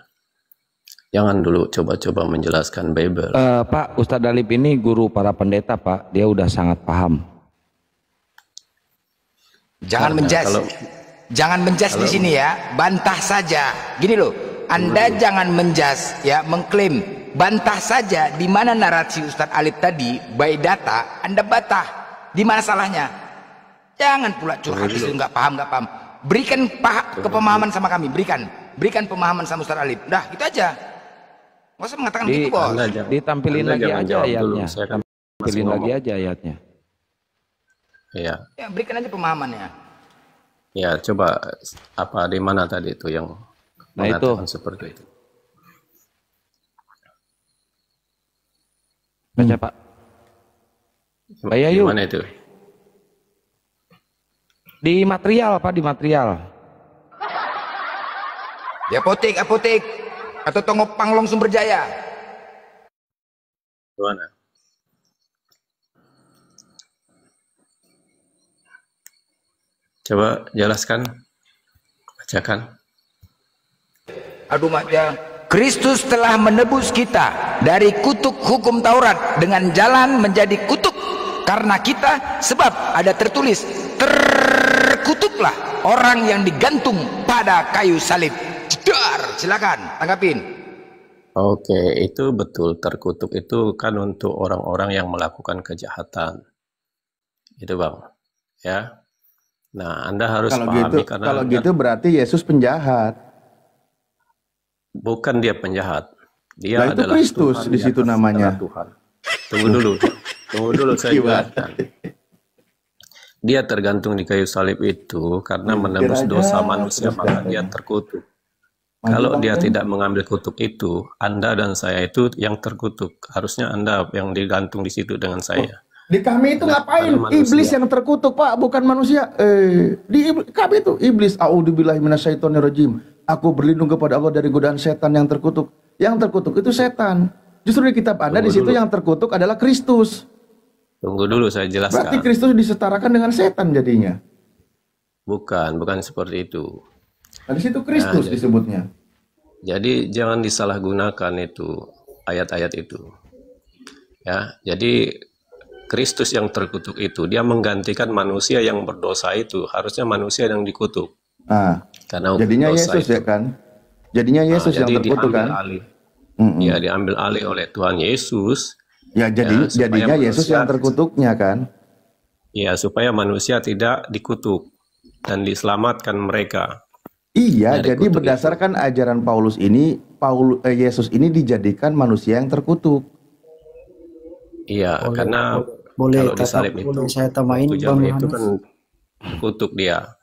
jangan dulu coba-coba menjelaskan Bible. Pak, Ustadz Dalip ini guru para pendeta Pak, dia udah sangat paham. Jangan menjas. Jangan menjas di sini ya, bantah saja. Gini loh, Anda jangan menjas ya, mengklaim, bantah saja. Di mana narasi Ustadz Alif tadi, by data, Anda bantah. Di mana salahnya? Jangan pula curhat di situ, nggak paham. Berikan kepemahaman sama kami, berikan pemahaman sama Ustadz Alif. Dah, gitu aja. Nggak usah mengatakan gitu bos. Ditampilin Anda lagi jangan aja jawab dulu, ayatnya. saya kan masih Tampilin lagi ngomong. aja ayatnya. Iya. Ya, berikan aja pemahamannya. Ya, coba apa di mana tadi itu yang Nah, mengatakan itu. seperti itu? Baca Pak. Di mana itu? Di material Pak, di material. Di apotek atau toko Panglong Sumberjaya. Di mana? Coba jelaskan, bacakan. Aduh mak ya, Kristus telah menebus kita dari kutuk hukum Taurat dengan jalan menjadi kutuk karena kita, sebab ada tertulis, terkutuklah orang yang digantung pada kayu salib. Jedar, silakan tanggapin. Oke, itu betul. Terkutuk itu kan untuk orang-orang yang melakukan kejahatan. Itu Bang. Ya. Nah, Anda harus pahami karena kalau gitu berarti Yesus penjahat. Bukan dia penjahat. Dia Nah, itu adalah Kristus Tuhan di situ atas namanya. segala Tuhan. Tunggu dulu. Tunggu dulu saya jelaskan. Dia tergantung di kayu salib itu karena menebus dosa manusia, maka dia terkutuk. Kalau dia tidak mengambil kutuk itu, Anda dan saya itu yang terkutuk. Harusnya Anda yang digantung di situ dengan saya. Di kami itu ngapain? Iblis yang terkutuk, Pak, bukan manusia. Di kami itu iblis. A'udzubillahi minasyaitonirrajim. Aku berlindung kepada Allah dari godaan setan yang terkutuk. Yang terkutuk itu setan. Justru di kitab Anda di situ yang terkutuk adalah Kristus. Tunggu dulu saya jelaskan. Berarti Kristus disetarakan dengan setan jadinya. Bukan seperti itu. Nah, di situ Kristus disebutnya. Jadi jangan disalahgunakan itu ayat-ayat itu. Ya, jadi Kristus yang terkutuk itu dia menggantikan manusia yang berdosa itu. Harusnya manusia yang dikutuk. Nah, karena jadinya Yesus itu, ya kan? Jadinya Yesus yang terkutuk kan? Ya, diambil alih oleh Tuhan Yesus. Ya, jadinya Yesus yang terkutuknya kan? Ya, supaya manusia tidak dikutuk dan diselamatkan mereka. Iya, jadi berdasarkan ajaran Paulus ini, Yesus ini dijadikan manusia yang terkutuk. Iya, karena boleh kalau disalib itu, saya tambahin Bang itu Yohanes? kan kutuk dia.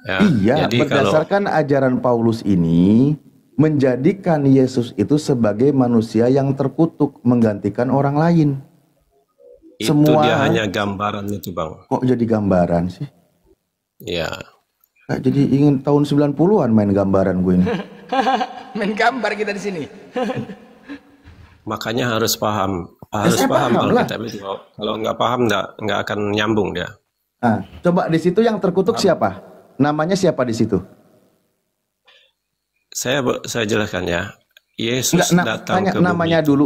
Ya, iya, jadi berdasarkan ajaran Paulus ini menjadikan Yesus itu sebagai manusia yang terkutuk menggantikan orang lain. Itu dia hanya gambaran itu, Bang. Kok jadi gambaran sih? Iya. Jadi ingin tahun 90-an main gambaran gue ini. Main gambar kita di sini. Makanya harus paham. Harus paham Alkitab itu. Kalau nggak paham nggak akan nyambung dia. Nah, coba di situ yang terkutuk siapa? Namanya siapa di situ? Saya jelaskan ya. Yesus datang ke namanya bumi. dulu.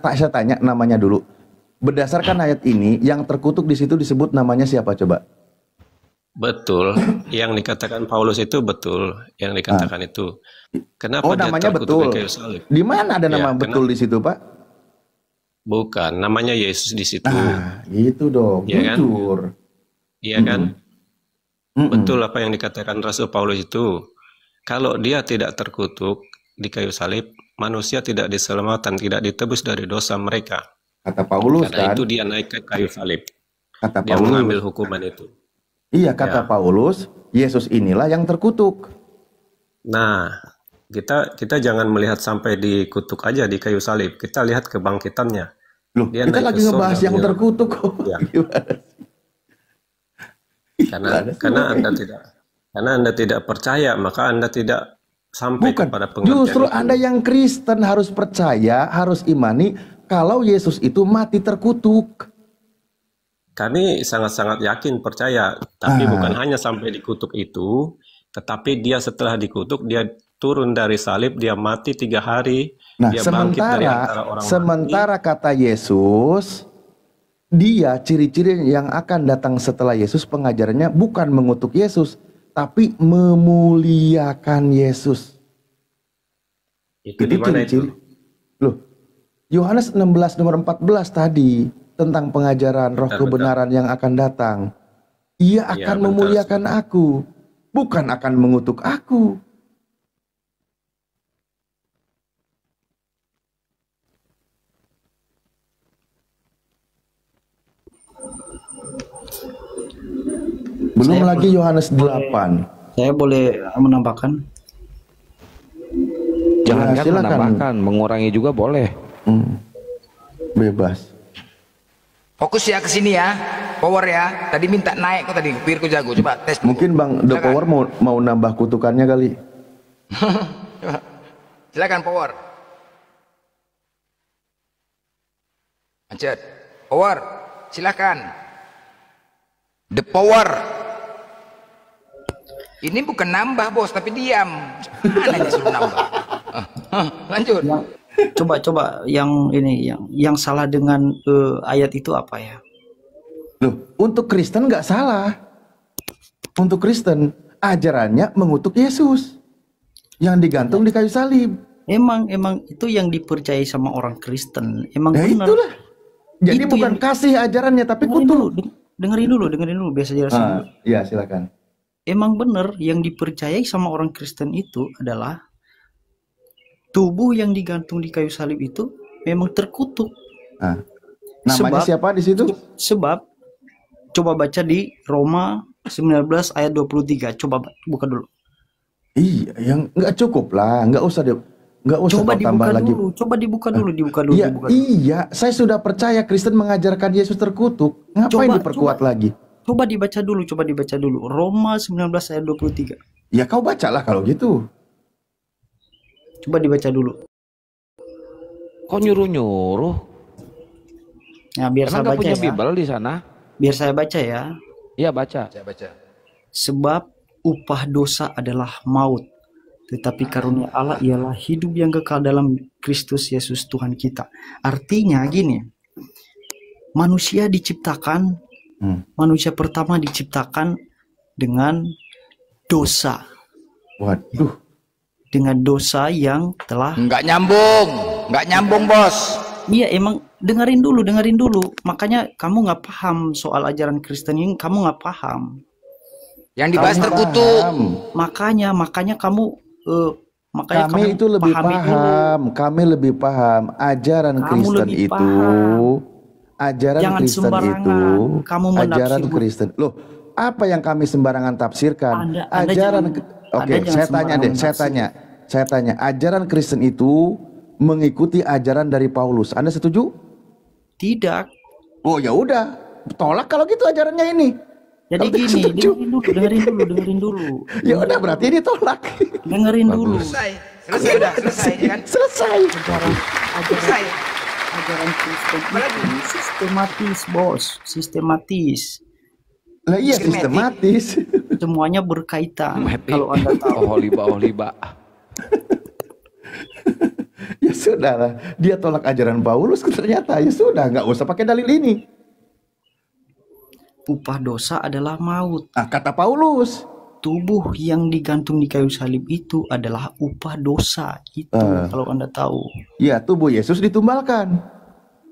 Saya tanya namanya dulu. Berdasarkan ayat ini, yang terkutuk di situ disebut namanya siapa coba? Betul, yang dikatakan Paulus itu betul, yang dikatakan itu. Kenapa dia namanya terkutuk betul. di kayu salib? Di mana ada nama betul di situ, Pak? Bukan, namanya Yesus di situ. Gitu dong, ya jujur. Iya kan? Betul apa yang dikatakan Rasul Paulus itu. Kalau dia tidak terkutuk di kayu salib, manusia tidak diselamatkan, tidak ditebus dari dosa mereka. Kata Paulus. Karena itu dia naik ke kayu salib. Kata dia Paulus. mengambil hukuman itu. Iya, kata Paulus, Yesus inilah yang terkutuk. Nah, kita jangan melihat sampai dikutuk aja di kayu salib. Kita lihat kebangkitannya. Loh, dia kita lagi ngebahas yang terkutuk kok. Ya. Karena Anda tidak percaya, maka Anda tidak sampai kepada pengertian. Justru itu. Anda yang Kristen harus percaya, harus imani kalau Yesus itu mati terkutuk. Kami sangat-sangat yakin, percaya, tapi bukan hanya sampai dikutuk itu, tetapi dia setelah dikutuk, dia turun dari salib, dia mati 3 hari, dia bangkit dari antara orang mati. Sementara kata Yesus, dia ciri-ciri yang akan datang setelah Yesus pengajarannya bukan mengutuk Yesus, tapi memuliakan Yesus. Itu di mana itu? Loh, Yohanes 16 nomor 14 tadi. Tentang pengajaran roh kebenaran yang akan datang. Ia akan memuliakan aku, bukan akan mengutuk aku. Belum lagi Yohanes 8. Saya boleh menambahkan? Jangan menambahkan, mengurangi juga boleh. Bebas. Fokus ya ke sini ya, Power ya. Tadi minta naik kok tadi, pikirku jago. Coba tes. Mungkin Bang The Power mau nambah kutukannya kali. Silakan Power. Macet. Power, silakan. The Power. Ini bukan nambah bos, tapi diam. Mana suruh nambah? Lanjut. Coba yang ini yang salah dengan ayat itu apa ya? Loh, untuk Kristen nggak salah. Untuk Kristen ajarannya mengutuk Yesus yang digantung di kayu salib. Emang itu yang dipercayai sama orang Kristen. Emang Ya benar. itulah. Jadi Itu bukan yang- kasih ajarannya tapi dengerin dulu, biasa jelasin dulu. Iya, silakan. Emang benar yang dipercayai sama orang Kristen itu adalah tubuh yang digantung di kayu salib itu memang terkutuk. Nah, namanya siapa di situ? Sebab coba baca di Roma 19 ayat 23. Coba buka dulu. Iya, yang nggak cukup lah, nggak usah Coba kau tambah dibuka lagi. dulu, coba dibuka dulu. Iya, dibuka dulu. iya, saya sudah percaya Kristen mengajarkan Yesus terkutuk. Ngapain diperkuat lagi? Coba dibaca dulu. Roma 19 ayat 23. Ya kau bacalah kalau gitu. Coba dibaca dulu. Kok nyuruh-nyuruh? Nah, biar Emang saya nggak baca punya ya. Bible di sana? Biar saya baca ya. Iya baca. Sebab upah dosa adalah maut, tetapi karunia Allah ialah hidup yang kekal dalam Kristus Yesus Tuhan kita. Artinya gini, manusia diciptakan, manusia pertama diciptakan dengan dosa. Waduh. Dengan dosa yang telah... Nggak nyambung bos. Iya, emang dengerin dulu. Makanya kamu nggak paham soal ajaran Kristen ini, kamu nggak paham. Yang dibahas terkutuk. Makanya kamu makanya Kami kamu itu lebih pahami dulu. paham, kami lebih paham ajaran Kamu Kristen lebih itu. paham. Ajaran Jangan Kristen sembarangan itu. kamu Ajaran menafsir. Kristen. Loh, apa yang kami sembarangan tafsirkan? Anda Ajaran jangan- Oke, Anda jangan saya tanya deh, sembarangan saya tanya. Ajaran Kristen itu mengikuti ajaran dari Paulus. Anda setuju? Tidak. Oh, ya udah. Tolak kalau gitu ajarannya ini. Jadi Kalau tidak gini, setuju. dengerin dulu. Ya udah, berarti ini tolak. Dengerin dulu. Selesai udah, selesai kan? Selesai. Selesai. Ajaran Kristen itu sistematis, bos. Sistematis. Lah iya, sistematis. Semuanya berkaitan. Kalau Anda tahu. Oh liba. Ya sudah lah, dia tolak ajaran Paulus ternyata. Ya sudah, nggak usah pakai dalil ini. Upah dosa adalah maut. Nah, kata Paulus. Tubuh yang digantung di kayu salib itu adalah upah dosa. Itu kalau Anda tahu. Ya, tubuh Yesus ditumbalkan.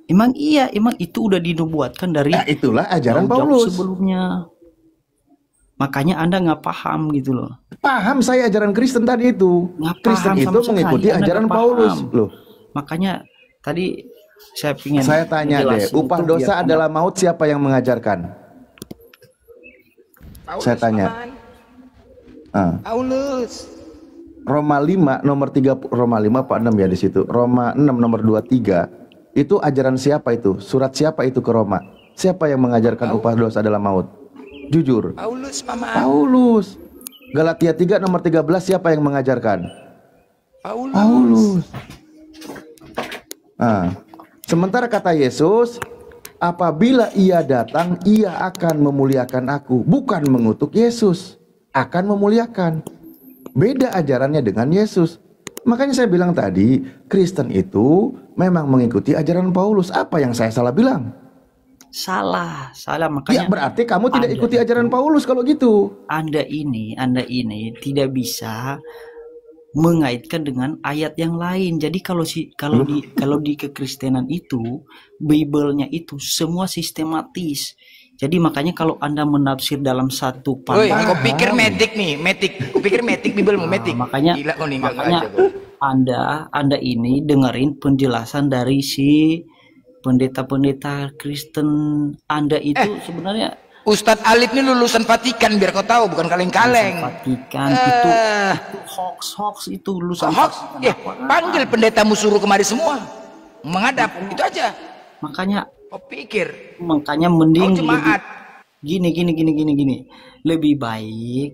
Emang itu udah dinubuatkan dari Nah, itulah ajaran jauh-jauh Paulus. sebelumnya. Makanya Anda nggak paham gitu loh. Paham saya ajaran Kristen tadi itu. Nggak Kristen paham itu sama sekali, mengikuti Anda ajaran nggak Paulus. paham. Loh, Makanya tadi saya saya tanya deh, ngejelasin upah itu dosa biar adalah maut, siapa yang mengajarkan? Saya tanya. Paulus. Roma 5 nomor 3, Roma 5 apa 6 ya di situ. Roma 6 nomor 23. Itu ajaran siapa itu? Surat siapa itu ke Roma? Siapa yang mengajarkan upah dosa adalah maut? Jujur. Paulus, Mama. Paulus. Galatia 3 nomor 13 siapa yang mengajarkan? Paulus. Paulus. Nah, sementara kata Yesus, apabila ia datang, ia akan memuliakan aku. Bukan mengutuk Yesus, akan memuliakan. Beda ajarannya dengan Yesus. Makanya saya bilang tadi, Kristen itu memang mengikuti ajaran Paulus. Apa yang saya salah bilang? salah Ya makanya berarti kamu tidak Anda ikuti itu- ajaran Paulus kalau gitu. Anda ini tidak bisa mengaitkan dengan ayat yang lain. Jadi kalau di kekristenan itu Bible-nya itu semua sistematis. Jadi makanya kalau Anda menafsir dalam satu Woi, pandangan, kau pikir metik nih, metik. Kau pikir metik Biblemu metik. makanya Gila kau nih, nggak makanya aja kau. Anda ini dengerin penjelasan dari si pendeta-pendeta Kristen. Anda itu sebenarnya Ustadz Alif ini lulusan Vatikan biar kau tahu, bukan kaleng-kaleng. Vatikan itu hoax itu lulusan Hoax, Vatikan. panggil pendetamu suruh kemari semua menghadap, itu aja. Makanya Kau pikir mending kau jemaat. gini. Lebih baik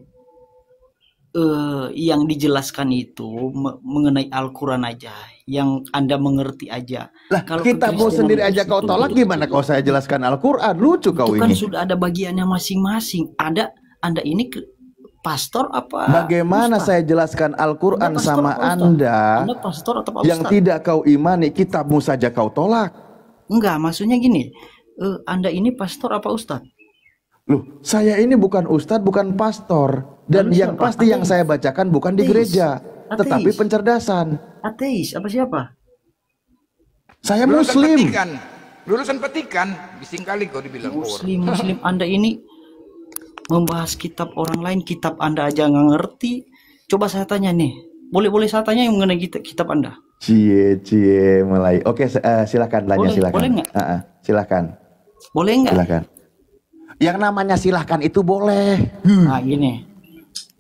yang dijelaskan itu mengenai Al-Quran aja, yang Anda mengerti aja. Lah, Kalau kitabmu kekristenan sendiri aja kau itu- tolak, gimana kau saya jelaskan Al-Quran? Lucu kau itu kan ini. sudah ada bagiannya masing-masing. Anda ini pastor apa Bagaimana ustaz? saya jelaskan Al-Quran Anda pastor sama apa ustaz? Anda Anda pastor atau pak yang ustaz? tidak kau imani, kitabmu saja kau tolak? Enggak, maksudnya gini, Anda ini pastor apa ustaz? Loh, saya ini bukan ustadz, bukan pastor. Dan Lalu yang siapa? pasti yang saya bacakan bukan di Ateis. gereja, tetapi Ateis. pencerdasan. Ateis apa siapa? Saya Lulusan muslim. Vatikan. Lulusan Vatikan. Bising kali kau dibilang power. Muslim Anda ini membahas kitab orang lain, kitab Anda aja nggak ngerti. Coba saya tanya nih, boleh saya tanya yang mengenai kitab Anda? Cie mulai. Oke, silakan tanya, Boleh, silakan. boleh nggak? Silakan. Boleh nggak? Silakan. Yang namanya silahkan itu boleh. Nah gini,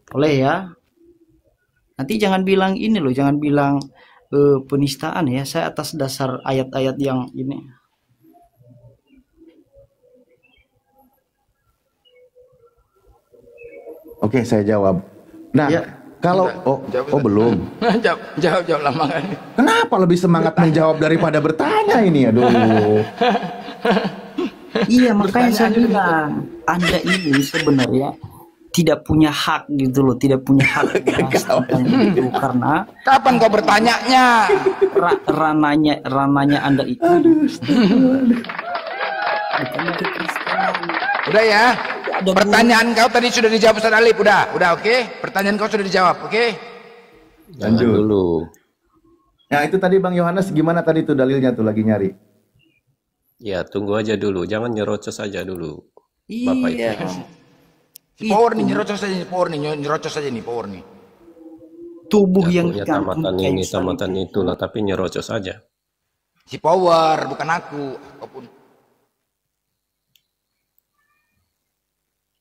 boleh ya. Nanti jangan bilang ini loh, jangan bilang penistaan ya. Saya atas dasar ayat-ayat yang ini. Oke, saya jawab. Nah, Ya. kalau belum. jawab lama kan. Kenapa lebih semangat menjawab daripada bertanya ini? Aduh. Iya makanya saya bilang Anda ini sebenarnya tidak punya hak gitu loh, tidak punya hak bahas tentang itu karena Kapan kau bertanyanya? rananya Anda itu bukan itu Kristenan. Udah ya. Ada Pertanyaan kau tadi sudah dijawab Ustaz Alif. Udah oke. Pertanyaan kau sudah dijawab, oke? Jangan dulu. Nah, itu tadi Bang Yohanes gimana tadi tuh dalilnya tuh lagi nyari? Ya, tunggu aja dulu. Jangan nyerocos aja dulu. Bapak Iya. itu. Si Power nih nyerocos aja nih, Power nih nyerocos aja nih, Power nih. Tubuh Ya, yang punya digantung tamatan kayu ini, salib. tamatan itulah, tapi nyerocos aja. Si Power bukan aku. Apapun.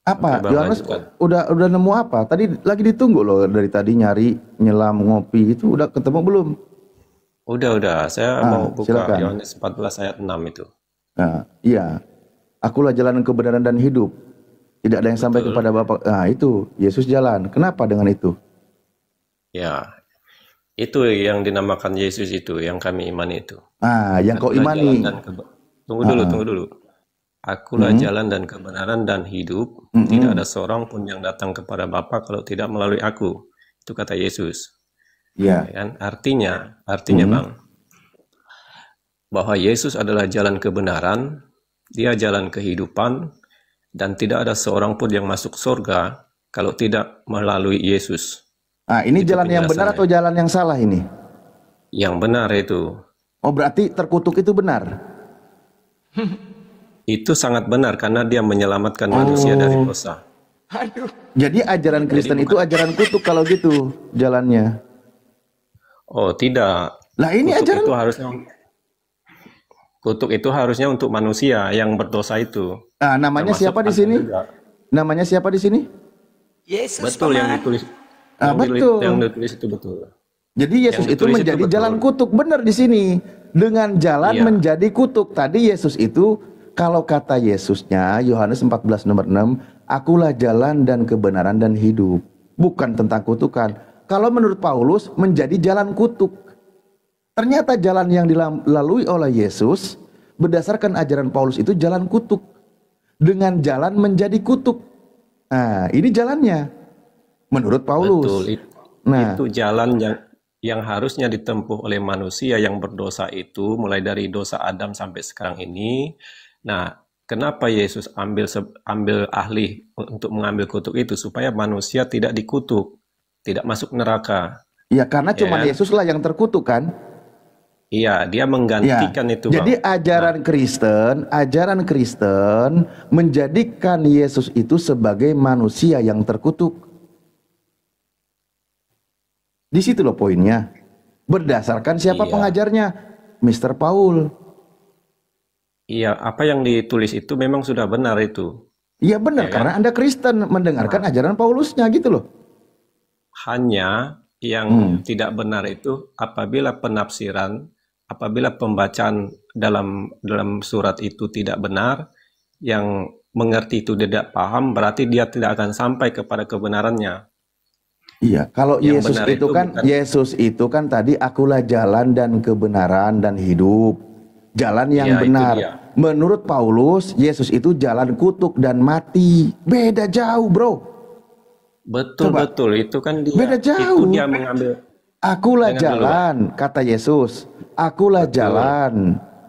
Apa? Oke, Bang, Yohanes lanjutkan. udah nemu apa? Tadi lagi ditunggu loh dari tadi nyari, nyelam, ngopi itu udah ketemu belum? Udah. Saya mau buka silakan. Yohanes 14 ayat 6 itu. Nah, iya. Akulah jalan kebenaran dan hidup. Tidak ada yang sampai Betul. kepada Bapa. Nah, itu Yesus jalan. Kenapa dengan itu? Ya, itu yang dinamakan Yesus itu, yang kami imani itu. Ah, yang kau Akulah imani. jalan dan Tunggu dulu. Akulah jalan dan kebenaran dan hidup. Tidak ada seorang pun yang datang kepada Bapa kalau tidak melalui aku. Itu kata Yesus. Iya. Ya kan? Artinya Bang, bahwa Yesus adalah jalan kebenaran, dia jalan kehidupan, dan tidak ada seorang pun yang masuk surga kalau tidak melalui Yesus. Ah, ini Itu jalan yang benar penjelasannya. atau jalan yang salah ini? Yang benar itu. Oh, berarti terkutuk itu benar. Itu sangat benar karena dia menyelamatkan manusia dari dosa. Jadi ajaran Kristen itu ajaran kutuk kalau gitu jalannya. Oh, tidak. Lah ini ajaran Kutuk itu harusnya untuk manusia yang berdosa itu. Ah, namanya Termasuk siapa di Anda sini? juga. Namanya siapa di sini? Yesus. Betul yang ditulis. Betul. Yang ditulis itu betul. Jadi Yesus Yang itu ditulis itu menjadi betul. jalan kutuk, benar di sini. Dengan jalan Iya. menjadi kutuk. Tadi Yesus itu, kalau kata Yesusnya Yohanes 14 nomor 6, akulah jalan dan kebenaran dan hidup. Bukan tentang kutukan. Kalau menurut Paulus menjadi jalan kutuk. Ternyata jalan yang dilalui oleh Yesus berdasarkan ajaran Paulus itu jalan kutuk. Dengan jalan menjadi kutuk. Nah, ini jalannya menurut Paulus. Betul. Nah, Itu jalan yang harusnya ditempuh oleh manusia yang berdosa itu mulai dari dosa Adam sampai sekarang ini. Nah, kenapa Yesus ambil ahli untuk mengambil kutuk itu supaya manusia tidak dikutuk, tidak masuk neraka. ya karena cuma Ya. Yesus lah yang terkutuk kan. Iya, dia menggantikan itu, Bang. Jadi ajaran Kristen menjadikan Yesus itu sebagai manusia yang terkutuk. Di situ loh poinnya. Berdasarkan siapa Iya. pengajarnya? Mr. Paul. Iya, apa yang ditulis itu memang sudah benar itu. Iya benar, Ya kan? karena Anda Kristen mendengarkan ajaran Paulusnya gitu loh. Hanya yang tidak benar itu apabila pembacaan dalam surat itu tidak benar, yang mengerti itu tidak paham, berarti dia tidak akan sampai kepada kebenarannya. Iya, kalau Yang Yesus benar itu itu kan bukan- Yesus itu kan tadi akulah jalan dan kebenaran dan hidup. Jalan yang Iya, itu benar. dia. Menurut Paulus, Yesus itu jalan kutuk dan mati. Beda jauh, Bro. Betul, Coba. betul. Itu kan dia, Beda jauh. itu dia mengambil. Akulah Dengan dulu, jalan, kata Yesus. Akulah Betul. jalan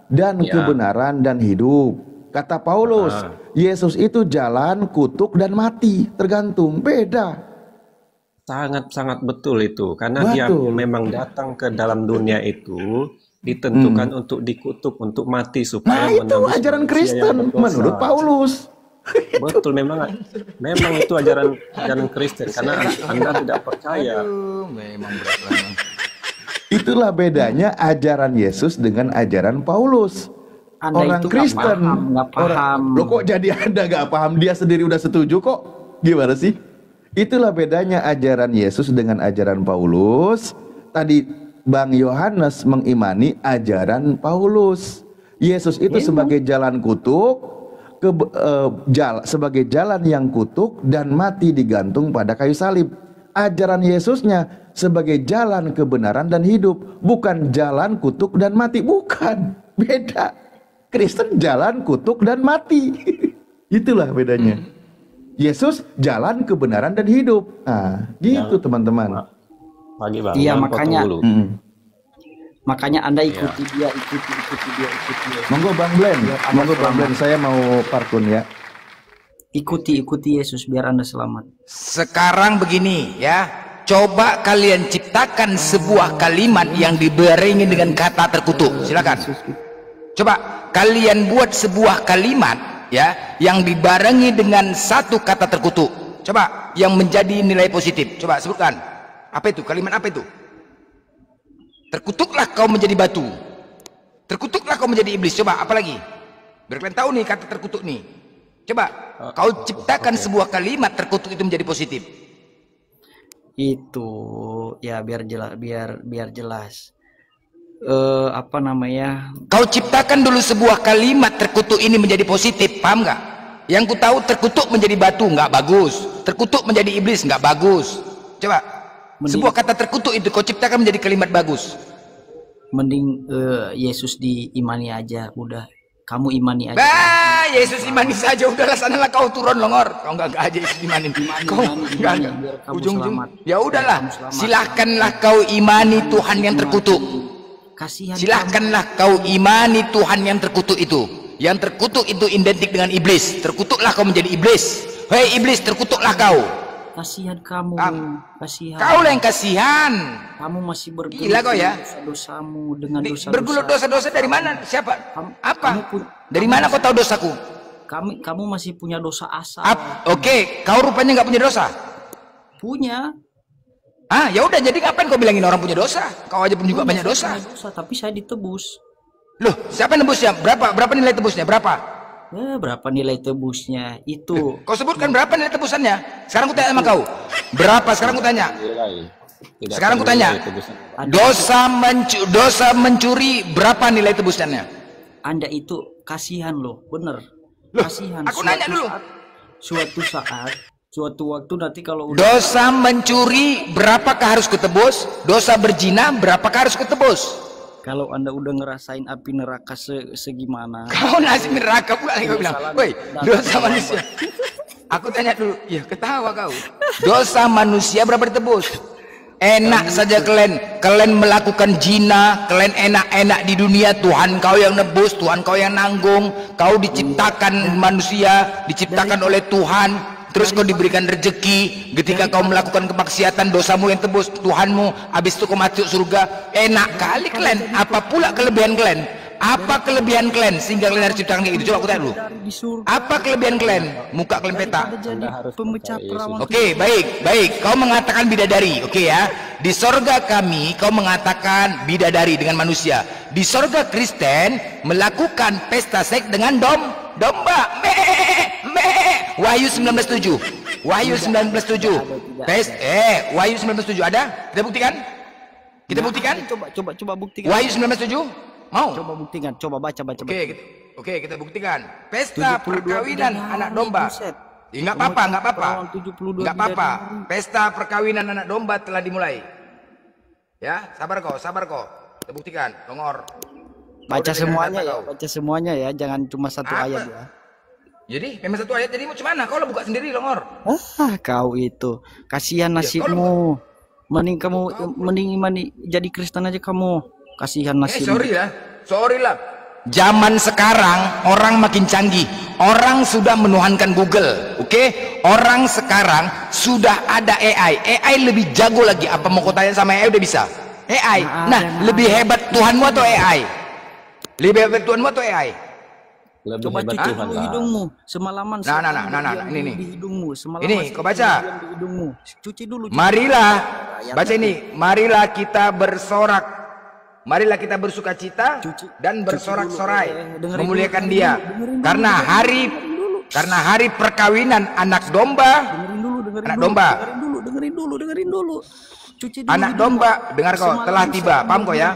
dan Ya. kebenaran dan hidup. Kata Paulus, Yesus itu jalan, kutuk, dan mati. Tergantung, beda. Sangat-sangat betul itu. Karena dia Betul. memang datang ke dalam dunia itu ditentukan untuk dikutuk, untuk mati Nah supaya itu menebus ajaran manusia Kristen yang berdosa. menurut Paulus. Betul, memang itu ajaran Kristen karena Anda tidak percaya. Memang berat banget. Itulah bedanya ajaran Yesus dengan ajaran Paulus. Anda Orang itu nggak Kristen. nggak paham. Loh kok jadi Anda nggak paham? Dia sendiri udah setuju kok. Gimana sih? Itulah bedanya ajaran Yesus dengan ajaran Paulus. Tadi Bang Yohanes mengimani ajaran Paulus. Yesus itu sebagai jalan kutuk, sebagai jalan yang kutuk dan mati digantung pada kayu salib. Ajaran Yesusnya sebagai jalan kebenaran dan hidup, bukan jalan kutuk dan mati, bukan. Beda. Kristen jalan kutuk dan mati. Itulah bedanya. Yesus jalan kebenaran dan hidup. Nah, gitu teman-teman. Pagi Bang, Iya, Bang, makanya- potong dulu. Makanya Anda ikuti dia. Monggo Bang Glenn, monggo Bang Glenn, saya mau parkun ya. Ikuti Yesus biar Anda selamat. Sekarang begini ya, coba kalian ciptakan sebuah kalimat yang dibarengi dengan kata terkutuk. Silakan. Coba kalian buat sebuah kalimat ya yang dibarengi dengan satu kata terkutuk. Coba yang menjadi nilai positif. Coba sebutkan. Apa itu? Kalimat apa itu? Terkutuklah kau menjadi batu. Terkutuklah kau menjadi iblis. Coba apa lagi? Biar kalian tahu nih kata terkutuk nih. Coba kau ciptakan sebuah kalimat terkutuk itu menjadi positif. Itu ya biar jelas. Apa namanya? Kau ciptakan dulu sebuah kalimat terkutuk ini menjadi positif, paham nggak? Yang ku tahu terkutuk menjadi batu nggak bagus, terkutuk menjadi iblis nggak bagus. Coba sebuah kata terkutuk itu kau ciptakan menjadi kalimat bagus. Mending Yesus diimani aja, udah. Kamu imani aja. Bah, Yesus imani saja, udahlah sanalah kau turun longor. Kau enggak aja Yesus imani. Kau enggak. biar kamu Ujung-ujung. selamat. Ya udahlah, Biar kamu selamat. silahkanlah kau imani Tuhan yang terkutuk. Kasihan Silahkanlah kau imani Tuhan yang terkutuk itu. Yang terkutuk itu identik dengan iblis. Terkutuklah kau menjadi iblis. Hei iblis, terkutuklah kau. Kasihan kamu. Kasihan. Kau lah yang kasihan. Kamu masih bergelut Gila kau ya. dosa-dosamu dengan dosa-dosa. Bergulut dosa-dosa dari mana? Siapa? Apa? Dari mana kau tahu dosaku? Kamu masih punya dosa asal. Oke, kau rupanya nggak punya dosa. Punya. Ah, ya udah jadi ngapain kau bilangin orang punya dosa? Kau aja pun juga banyak dosa. Punya dosa, tapi saya ditebus. Loh, siapa yang nebusnya? Berapa nilai tebusnya? Berapa? Berapa nilai tebusnya? Itu. Kau sebutkan berapa nilai tebusannya? Sekarang ku tanya sama kau. Berapa? Sekarang ku tanya. Sekarang ku tanya. Dosa mencuri berapa nilai tebusannya? Anda itu kasihan loh, bener. Loh, Kasihan. aku nanya dulu. Suatu waktu nanti kalau udah Dosa mencuri berapakah harus kutebus? Dosa berzina berapakah harus kutebus? kalau Anda udah ngerasain api neraka segimana? Kau nasi neraka pula kau bilang. Woi, dosa manusia. Aku tanya dulu. Ya, ketawa kau. Dosa manusia berapa ditebus? Enak saja kalian melakukan zina, kalian enak-enak di dunia, Tuhan kau yang nebus, Tuhan kau yang nanggung, kau diciptakan manusia, diciptakan oleh Tuhan, terus kau diberikan rezeki, ketika kau melakukan kemaksiatan, dosamu yang tebus, Tuhanmu, habis itu kau masuk surga, enak kali kalian, apa pula kelebihan kalian? Apa kelebihan kalian sehingga kalian harus ciptakan kayak gitu? Coba aku tanya dulu. Apa kelebihan kalian? Muka kalian petak. Jadi pemecah perawan. Oke, baik. Kau mengatakan bidadari, oke ya. Di sorga kami, kau mengatakan bidadari dengan manusia. Di sorga Kristen melakukan pesta seks dengan domba. Wahyu 19:7. Wahyu 19:7. Wahyu 19:7 ada? Kita buktikan? Coba buktikan. Wahyu 19:7. Mau? Coba buktikan, coba baca. Oke, kita buktikan. Pesta perkawinan anak domba. Enggak apa-apa. Enggak apa-apa. Pesta perkawinan anak domba telah dimulai. Ya, sabar kok. Kita buktikan. Nongor. Baca semuanya ya, jangan cuma satu ayat ya. Jadi memang satu ayat, jadi mau gimana? Kau lah buka sendiri Longor. Kau itu kasihan nasibmu. Mending jadi Kristen aja kamu. Kasihan nasibmu. Sorry lah. Zaman sekarang orang makin canggih. Orang sudah menuhankan Google, oke? Orang sekarang sudah ada AI. AI lebih jago lagi. Apa mau kau tanya sama AI udah bisa? AI. Nah, lebih hebat Tuhanmu atau AI? Lebih hebat Tuhanmu atau AI? Lebih Coba hebat cuci Tuhan dulu lah. hidungmu semalaman. Nah, ini. Di hidungmu semalam. Ini kau baca. Di hidungmu. Cuci dulu. Marilah, baca ini. Marilah kita bersorak. Marilah kita bersuka cita dan bersorak-sorai memuliakan Dia. Karena hari perkawinan anak domba. Dengerin dulu. Cuci dulu Anak domba, dengar kau, telah tiba. Paham kau ya?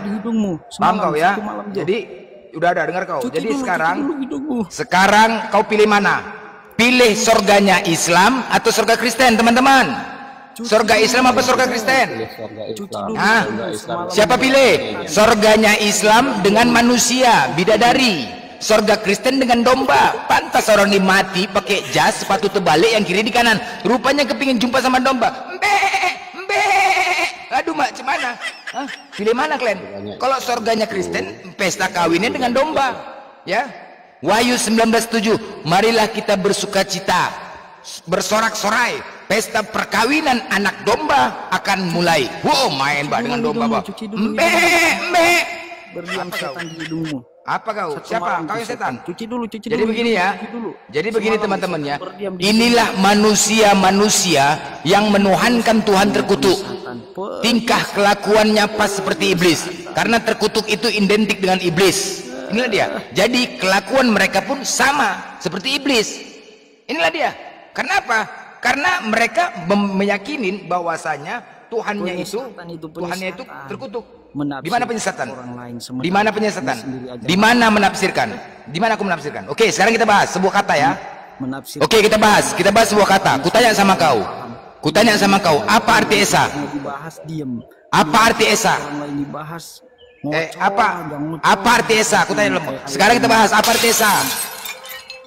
Paham kau ya? Jadi udah ada, dengar kau. Jadi sekarang kau pilih mana? Pilih surganya Islam atau surga Kristen, teman-teman? Surga Islam apa surga Kristen? Siapa pilih? Surganya Islam dengan manusia, bidadari. Surga Kristen dengan domba. Pantas orang ini mati pakai jas, sepatu terbalik, yang kiri di kanan. Rupanya kepingin jumpa sama domba. Aduh mak, gimana? Pilih mana kalian? Kalau surganya Kristen, pesta kawinnya dengan domba. Ya. Wahyu 19:7. Marilah kita bersukacita, bersorak-sorai. Pesta perkawinan anak domba akan mulai. Wow, main dengan domba, Pak. Berdiam setan di hidungmu. Apa kau? Siapa? Kau yang setan? Cuci dulu. Jadi begini ya. Jadi begini teman-teman ya. Inilah manusia-manusia yang menuhankan Tuhan terkutuk. Tingkah kelakuannya pas seperti iblis. Karena terkutuk itu identik dengan iblis. Inilah dia. Jadi kelakuan mereka pun sama seperti iblis. Inilah dia. Kenapa? Karena mereka meyakinin bahwasanya Tuhannya itu terkutuk. Di mana penyesatan? Di mana penyesatan? Di mana menafsirkan? Di mana aku menafsirkan? Oke, sekarang kita bahas sebuah kata ya. Oke, kita bahas sebuah kata. Kutanya sama kau, apa arti Esa? Apa arti Esa? Apa arti Esa? Kutanya dulu. Sekarang kita bahas apa arti Esa.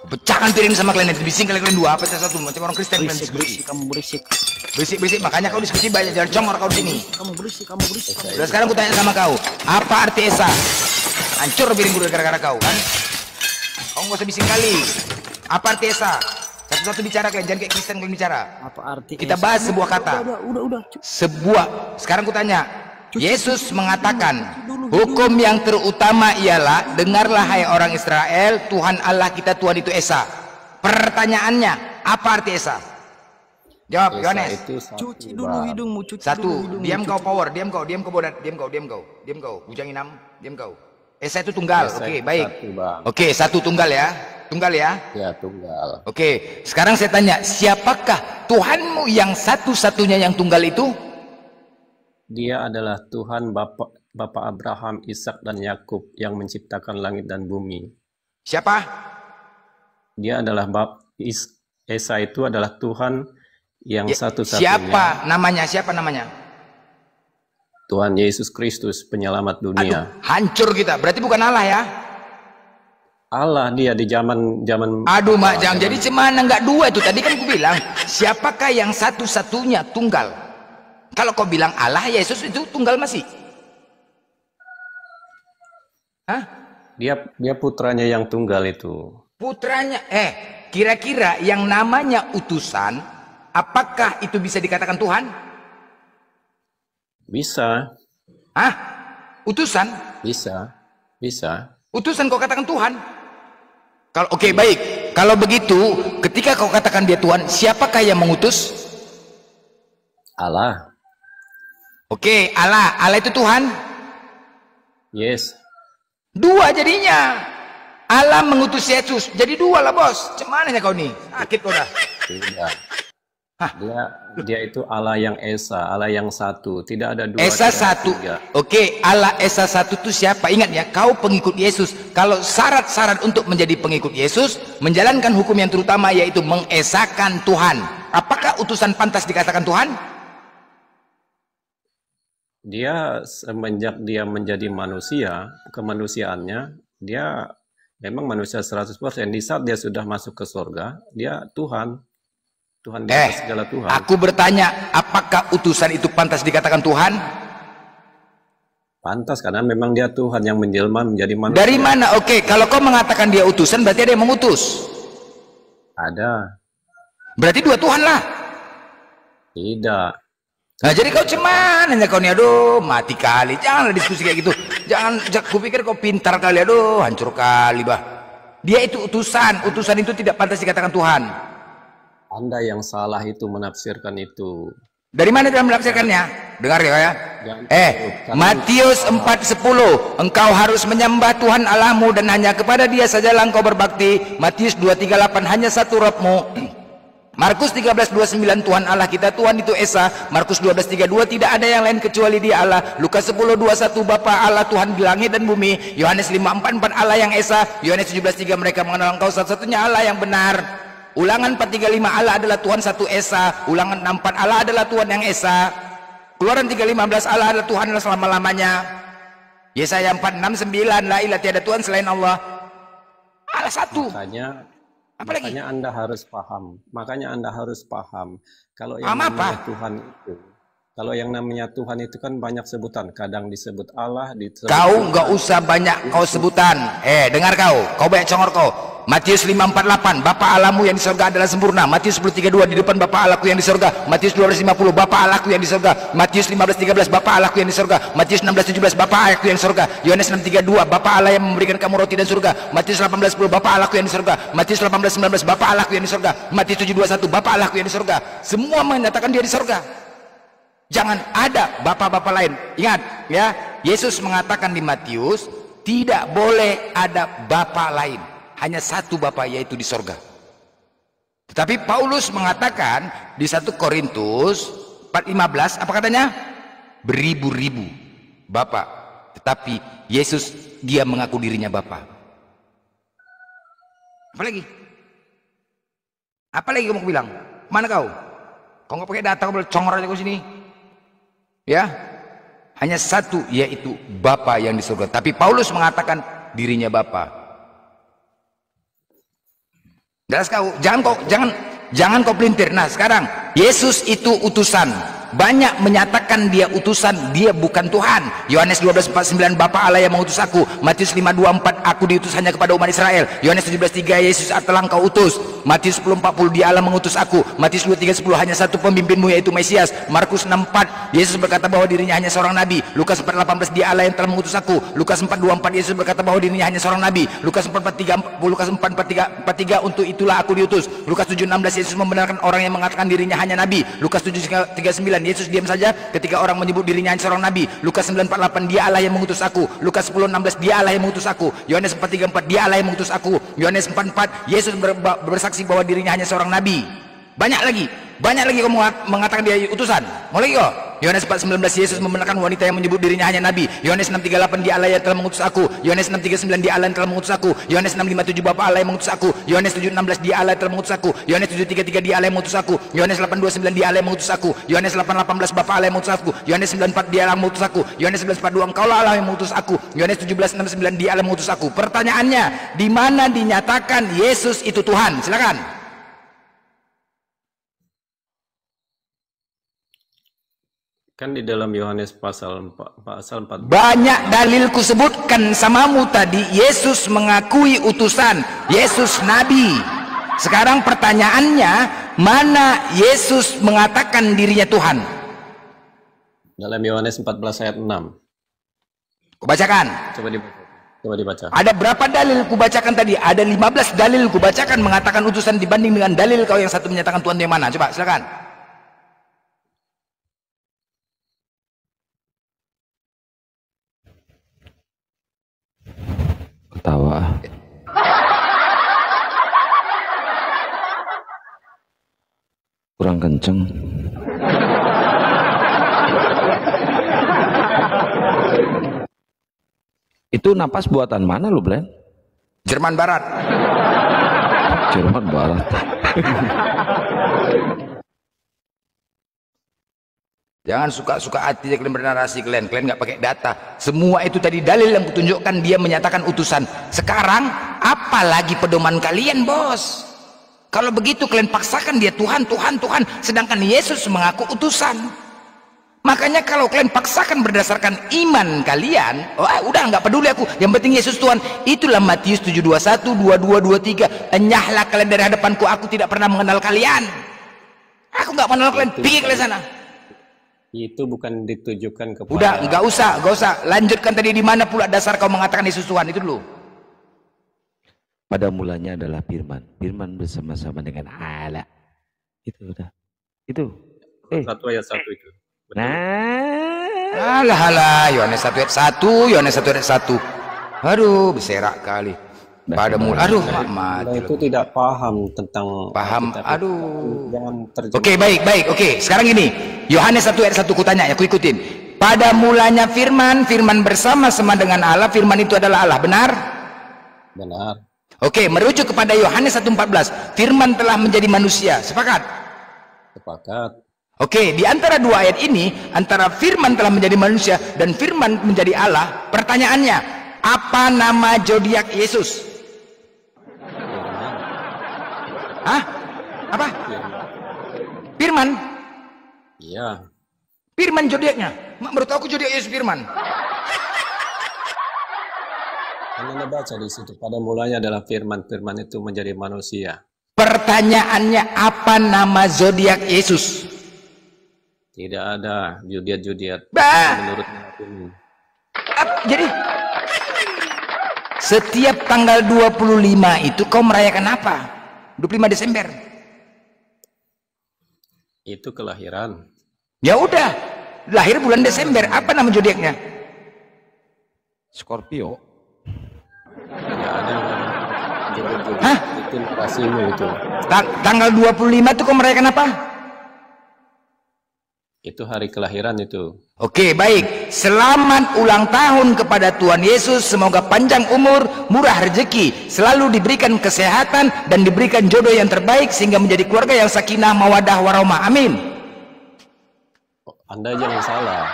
Pecahkan piring sama kalian itu, bising kalian dua, apa satu macam orang Kristen kalian diskusi. Kamu berisik. Berisik, makanya kau diskusi banyak, jangan congor kau di sini. Kamu berisik. Udah, sekarang aku tanya sama kau, apa arti Esa? Hancur piring gue gara-gara kau kan? Kau nggak usah bising kali. Apa arti Esa? Satu-satu bicara kalian, jangan kayak Kristen kalian bicara. Apa arti Kita bahas sebuah kata. Udah. Sekarang aku tanya. Yesus mengatakan, hukum yang terutama ialah, dengarlah hai orang Israel, Tuhan Allah kita Tuhan itu Esa. Pertanyaannya, apa arti Esa? Jawab, Yohanes. Cuci dulu hidungmu. Satu, diam kau power, diam kau bodat, diam kau, bujang inam, diam kau. Esa itu tunggal, oke, baik. Oke, satu tunggal ya. Ya, tunggal. Oke, sekarang saya tanya, siapakah Tuhanmu yang satu-satunya yang tunggal itu? Dia adalah Tuhan Bapa Abraham, Ishak dan Yakub yang menciptakan langit dan bumi. Siapa? Dia adalah Esa itu adalah Tuhan yang satu-satunya. Siapa namanya? Tuhan Yesus Kristus, penyelamat dunia. Aduh, hancur kita. Berarti bukan Allah ya? Allah dia di zaman. Aduh, mak, jangan jadi cemana nggak dua itu. Tadi kan aku bilang, siapakah yang satu-satunya tunggal? Kalau kau bilang Allah, Yesus itu tunggal masih. Hah? Dia putranya yang tunggal itu. Putranya, kira-kira yang namanya utusan, apakah itu bisa dikatakan Tuhan? Bisa. Hah? Utusan? Bisa. Utusan kau katakan Tuhan? Kalau oke, baik. Kalau begitu, ketika kau katakan dia Tuhan, siapakah yang mengutus? Allah. Oke, Allah itu Tuhan? Yes. Dua jadinya. Allah mengutus Yesus, jadi dua lah bos. Cuman kau nih, sakit kau dah. Tidak. Dia itu Allah yang Esa, Allah yang satu. Tidak ada dua. Esa satu. Oke, Allah Esa satu itu siapa? Ingat ya, kau pengikut Yesus. Kalau syarat-syarat untuk menjadi pengikut Yesus, menjalankan hukum yang terutama yaitu mengesakan Tuhan. Apakah utusan pantas dikatakan Tuhan? Dia semenjak dia menjadi manusia, kemanusiaannya, dia Memang manusia 100%. Di saat dia sudah masuk ke surga, dia Tuhan. Tuhan di atas segala Tuhan. Aku bertanya, apakah utusan itu pantas dikatakan Tuhan? Pantas, karena memang dia Tuhan yang menjelma menjadi manusia. Dari mana? Oke, kalau kau mengatakan dia utusan, berarti ada yang mengutus. Ada. Berarti dua Tuhan lah. Tidak. Nah, jadi kau cuman hanya kau nih, aduh, mati kali. Janganlah diskusi kayak gitu. Jangan, kupikir kau pintar kali, aduh, hancur kali, bah. Dia itu utusan. Utusan itu tidak pantas dikatakan Tuhan. Anda yang salah itu menafsirkan itu. Dari mana dalam menafsirkannya? Dengar ya. Matius 4:10, engkau harus menyembah Tuhan Allahmu dan hanya kepada Dia sajalah engkau berbakti. Matius 2:38, hanya satu Rabbmu. Markus 13:29, Tuhan Allah kita Tuhan itu Esa. Markus 12:32, tidak ada yang lain kecuali Dia Allah. Lukas 10:21, Bapa Allah Tuhan di langit dan bumi. Yohanes 5:44, Allah yang Esa. Yohanes 17:3, mereka mengenal engkau satu-satunya Allah yang benar. Ulangan 4:35, Allah adalah Tuhan satu Esa. Ulangan 64, Allah adalah Tuhan yang Esa. Keluaran 3:15, Allah adalah Tuhan selama-lamanya. Yesaya 4:6-9, la ilaha tiada Tuhan selain Allah. Allah satu. Makanya Anda harus paham. Kalau yang namanya Tuhan itu, kalau yang namanya Tuhan itu kan banyak sebutan. Kadang disebut Allah, Kau nggak usah banyak kau sebutan. Dengar kau banyak congor kau. Matius 5:48, Bapa Allahmu yang di surga adalah sempurna. Matius 10:32, di depan Bapa Allahku yang di surga. Matius 12:50, Bapa Allahku yang di surga. Matius 15:13, Bapa Allahku yang di surga. Matius 16:17, Bapa Allahku yang di surga. Yohanes 6:32, Bapa Allah yang memberikan kamu roti dan surga. Matius 18:10, Bapa Allahku yang di surga. Matius 18:19, Bapa Allahku yang di surga. Matius 7:21, Bapa Allahku yang di surga. Semua menyatakan Dia di surga. Jangan ada bapa-bapa lain. Ingat ya, Yesus mengatakan di Matius, tidak boleh ada bapa lain. Hanya satu Bapa, yaitu di sorga. Tetapi Paulus mengatakan di 1 Korintus 4:15, apa katanya? Beribu-ribu Bapa, tetapi Yesus Dia mengaku dirinya Bapa. Apa lagi kamu bilang? Mana kau? Kau nggak pakai data, kau boleh congor aja ke sini. Ya, hanya satu, yaitu Bapa yang di surga. Tapi Paulus mengatakan dirinya Bapa. Jelas kau, jangan kau pelintir. Nah, sekarang Yesus itu utusan. Banyak menyatakan Dia utusan, Dia bukan Tuhan. Yohanes 12:49, Bapa Allah yang mengutus aku. Matius 5:24, aku diutus hanya kepada umat Israel. Yohanes 17:3, Yesus telah engkau utus. Matius 10:40, Dia Allah mengutus aku. Matius 23:10, hanya satu pemimpinmu yaitu Mesias. Markus 6:4, Yesus berkata bahwa dirinya hanya seorang nabi. Lukas 4:18, Dia Allah yang telah mengutus aku. Lukas 4:24, Yesus berkata bahwa dirinya hanya seorang nabi. Lukas 4:43, untuk itulah aku diutus. Lukas 7:16, Yesus membenarkan orang yang mengatakan dirinya hanya nabi. Lukas 7:39, Yesus diam saja ketika orang menyebut dirinya hanya seorang nabi. Lukas 9:48, Dia Allah yang mengutus aku. Lukas 10:16, Dia Allah yang mengutus aku. Yohanes 4:34, Dia Allah yang mengutus aku. Yohanes 4:4, Yesus bersaksi bahwa dirinya hanya seorang nabi. Banyak lagi kamu mengatakan Dia utusan. Mau lagi kok? Yohanes 4:19, Yesus membenarkan wanita yang menyebut dirinya hanya nabi. Yohanes 6:38, Dia Allah yang telah mengutus aku. Yohanes 6:39, Dia Allah yang telah mengutus aku. Yohanes 6:57, Bapa Allah yang mengutus aku. Yohanes 7:16, Dia Allah yang telah mengutus aku. Yohanes 7:33, Dia Allah yang mengutus aku. Yohanes 8:29, Dia Allah yang mengutus aku. Yohanes 8:18, Bapa Allah yang mengutus aku. Yohanes 9:4, Dia Allah yang mengutus aku. Yohanes 11:42, Engkaulah Allah yang mengutus aku. Yohanes 17:69, Dia Allah yang mengutus aku. Pertanyaannya, di mana dinyatakan Yesus itu Tuhan? Silakan. Kan di dalam Yohanes pasal 14. Banyak dalil kusebutkan samamu tadi. Yesus mengakui utusan, Yesus nabi. Sekarang pertanyaannya, mana Yesus mengatakan dirinya Tuhan? Dalam Yohanes 14 ayat 6. Kubacakan. Coba dibaca. Ada berapa dalil kubacakan tadi? Ada 15 dalil kubacakan mengatakan utusan dibanding dengan dalil kau yang satu menyatakan Tuhan yang mana? Coba silakan. Ketawa. Kurang kenceng. Itu napas buatan mana lu, Blen? Jerman Barat. Jerman Barat. Jangan suka-suka hati kalian bernarasi, kalian nggak pakai data. Semua itu tadi dalil yang kutunjukkan Dia menyatakan utusan. Sekarang Apalagi pedoman kalian, bos. Kalau begitu kalian paksakan dia Tuhan, Tuhan, Tuhan, sedangkan Yesus mengaku utusan. Makanya kalau kalian paksakan berdasarkan iman kalian, udah nggak peduli aku, yang penting Yesus Tuhan. Itulah Matius 7:21, 22, 23. Enyahlah kalian dari hadapanku, aku tidak pernah mengenal kalian. Aku nggak mengenal kalian, pergi kalian sana. Itu bukan ditujukan kepada. Udah, nggak usah. Lanjutkan tadi, di mana pula dasar kau mengatakan Yesus Tuhan itu dulu. Pada mulanya adalah firman. Firman bersama-sama dengan Allah. Itu udah. Itu. 1 ayat 1 itu. Betul. Nah. Alah, Yohanes 1 ayat 1, Yohanes 1 ayat 1. Aduh, berserak kali. Pada mulanya. Aduh, mati. Itu tidak paham tentang. Paham. Alkitab. Aduh. Jangan terjemah. Oke, baik. Oke, sekarang gini. Yohanes 1 ayat 1 kutanya ya, aku ikutin. Pada mulanya firman, firman bersama-sama dengan Allah, firman itu adalah Allah, benar? Benar. Oke, merujuk kepada Yohanes 1:14, firman telah menjadi manusia. Sepakat? Sepakat. Oke, di antara dua ayat ini, antara firman telah menjadi manusia dan firman menjadi Allah, pertanyaannya, apa nama zodiak Yesus? Hah? Apa? Firman? Iya. Firman zodiaknya? Menurut aku zodiak Yesus firman. Anda baca di situ, pada mulanya adalah firman, firman itu menjadi manusia. Pertanyaannya, apa nama zodiak Yesus? Tidak ada judiat-judiat menurut ini. Jadi setiap tanggal 25 itu kau merayakan apa? 25 Desember. Itu kelahiran. Ya udah, lahir bulan Desember. Apa nama zodiaknya? Scorpio. Tidak ada judiat-judiat. Hah? Itu narasimu itu. Tanggal 25 itu kau merayakan apa? Itu hari kelahiran itu. Oke, baik. Selamat ulang tahun kepada Tuhan Yesus. Semoga panjang umur, murah rezeki, selalu diberikan kesehatan dan diberikan jodoh yang terbaik sehingga menjadi keluarga yang sakinah, mawadah, warahmah. Amin. Anda jangan salah.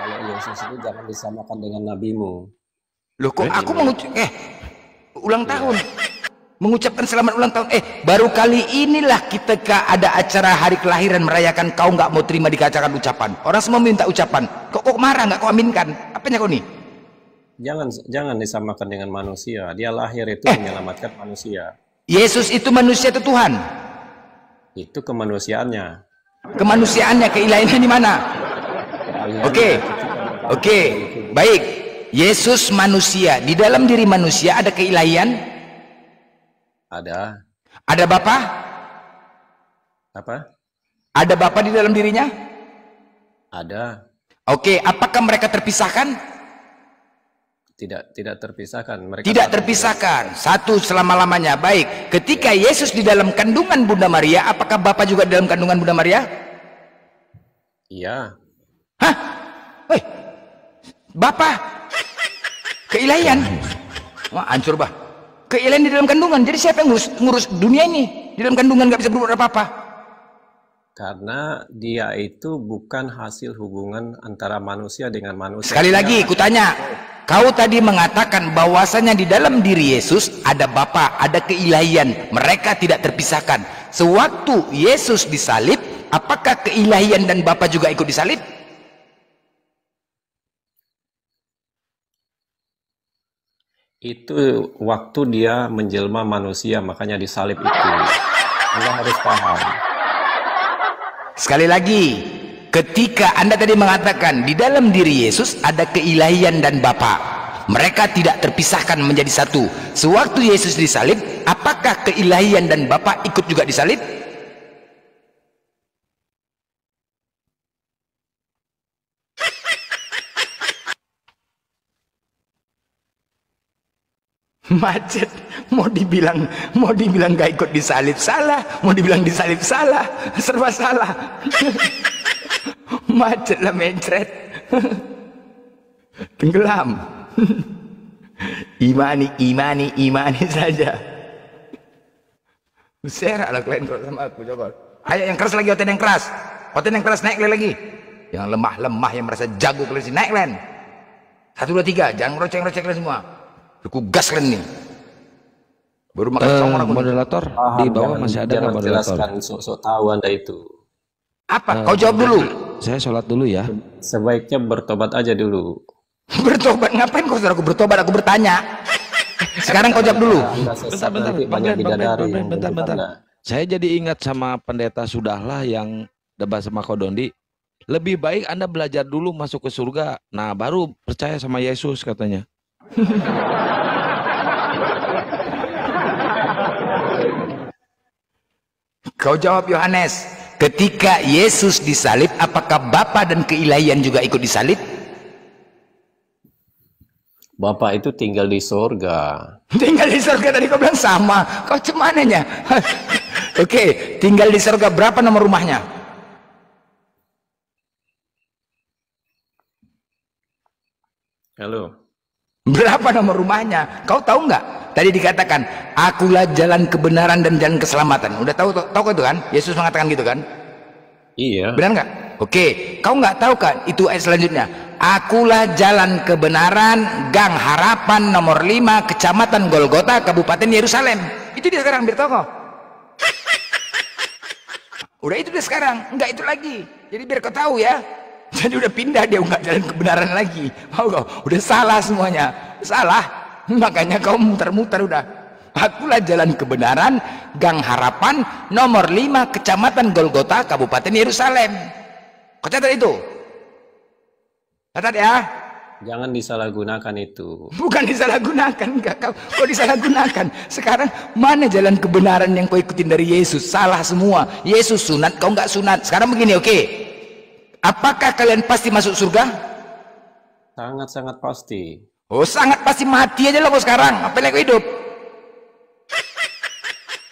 Kalau Yesus itu jangan disamakan dengan nabimu. Loh, kok aku ulang tahun. Mengucapkan selamat ulang tahun. Baru kali inilah kita ada acara hari kelahiran merayakan, kau nggak mau terima dikatakan ucapan. Orang semua minta ucapan. Kok marah nggak kau aminkan? Apanya kau nih? Jangan disamakan dengan manusia. Dia lahir itu menyelamatkan manusia. Yesus itu manusia atau Tuhan? Itu kemanusiaannya. Kemanusiaannya, keilahiannya di mana? Oke, baik. Yesus manusia. Di dalam diri manusia ada keilahian? Ada. Ada Bapa? Apa? Ada Bapa di dalam dirinya? Ada. Oke, apakah mereka terpisahkan? Tidak terpisahkan. Mereka tidak terpisahkan. Satu selama-lamanya. Baik. Ketika Yesus di dalam kandungan Bunda Maria, apakah Bapa juga di dalam kandungan Bunda Maria? Iya. Hah? Bapa? Keilahian? Wah, hancur bah. Keilahian di dalam kandungan. Jadi siapa yang ngurus dunia ini? Di dalam kandungan nggak bisa berbuat apa-apa. Karena dia itu bukan hasil hubungan antara manusia dengan manusia. Sekali lagi, kutanya. Kau tadi mengatakan bahwasanya di dalam diri Yesus ada Bapa, ada keilahian. Mereka tidak terpisahkan. Sewaktu Yesus disalib, apakah keilahian dan Bapa juga ikut disalib? Itu waktu dia menjelma manusia, makanya disalib itu. Anda harus paham. Sekali lagi, ketika Anda tadi mengatakan di dalam diri Yesus ada keilahian dan Bapa, mereka tidak terpisahkan menjadi satu. Sewaktu Yesus disalib, apakah keilahian dan Bapa ikut juga disalib? Macet. Mau dibilang gak ikut disalib salah, mau dibilang disalib salah, serba salah. Macet lah, mencret. Tenggelam. Imani saja. Berserak lah kalian kalau sama aku, coba. Ayo yang keras lagi, oten yang keras. Oten yang keras, naik lagi. Yang lemah-lemah, yang merasa jago kalian sini, naik kalian. 1, 2, 3, jangan rocek-rocek kalian semua. Aku gas kalian nih. Baru makan congor aku. Moderator di bawah masih ada nggak moderator? Jelaskan sok-sok tahu Anda itu. Apa? Kau jawab dulu. Saya sholat dulu ya. Sebaiknya bertobat aja dulu. Bertobat ngapain kau saudaraku bertobat? Aku bertanya. Sekarang kau jawab dulu. Anda sesat nanti banyak bidadari yang menjemput Anda. Saya jadi ingat sama pendeta Sudahlah yang debat sama Kodondi. Lebih baik Anda belajar dulu masuk ke surga. Nah baru percaya sama Yesus katanya. Kau jawab Yohanes. Ketika Yesus disalib, apakah Bapa dan keilahian juga ikut disalib? Bapak itu tinggal di sorga. Tinggal di surga tadi kau bilang sama. Kau cemananya. Oke, tinggal di surga berapa nomor rumahnya? Halo. Berapa nomor rumahnya? Kau tahu nggak? Tadi dikatakan, akulah jalan kebenaran dan jalan keselamatan. Udah tahu itu kan? Yesus mengatakan gitu kan? Iya. Benar nggak? Oke, kau nggak tahu kan? Itu ayat selanjutnya. Akulah jalan kebenaran, Gang Harapan nomor 5, Kecamatan Golgota, Kabupaten Yerusalem. Itu dia sekarang, biar tahu kau. Udah itu dia sekarang, enggak itu lagi. Jadi biar kau tahu ya. Jadi udah pindah dia, enggak jalan kebenaran lagi. Mau kau? Udah salah semuanya. Salah. Makanya kau muter-muter udah. Akulah jalan kebenaran, Gang Harapan nomor 5, Kecamatan Golgota, Kabupaten Yerusalem. Kau catat itu. Catat ya. Jangan disalahgunakan itu. Bukan disalahgunakan, enggak. Kau disalahgunakan. Sekarang mana jalan kebenaran yang kau ikutin dari Yesus? Salah semua. Yesus sunat, kau enggak sunat. Sekarang begini, oke. Apakah kalian pasti masuk surga? Sangat-sangat pasti. Oh, sangat pasti mati aja lo kau sekarang. Apa lagi hidup?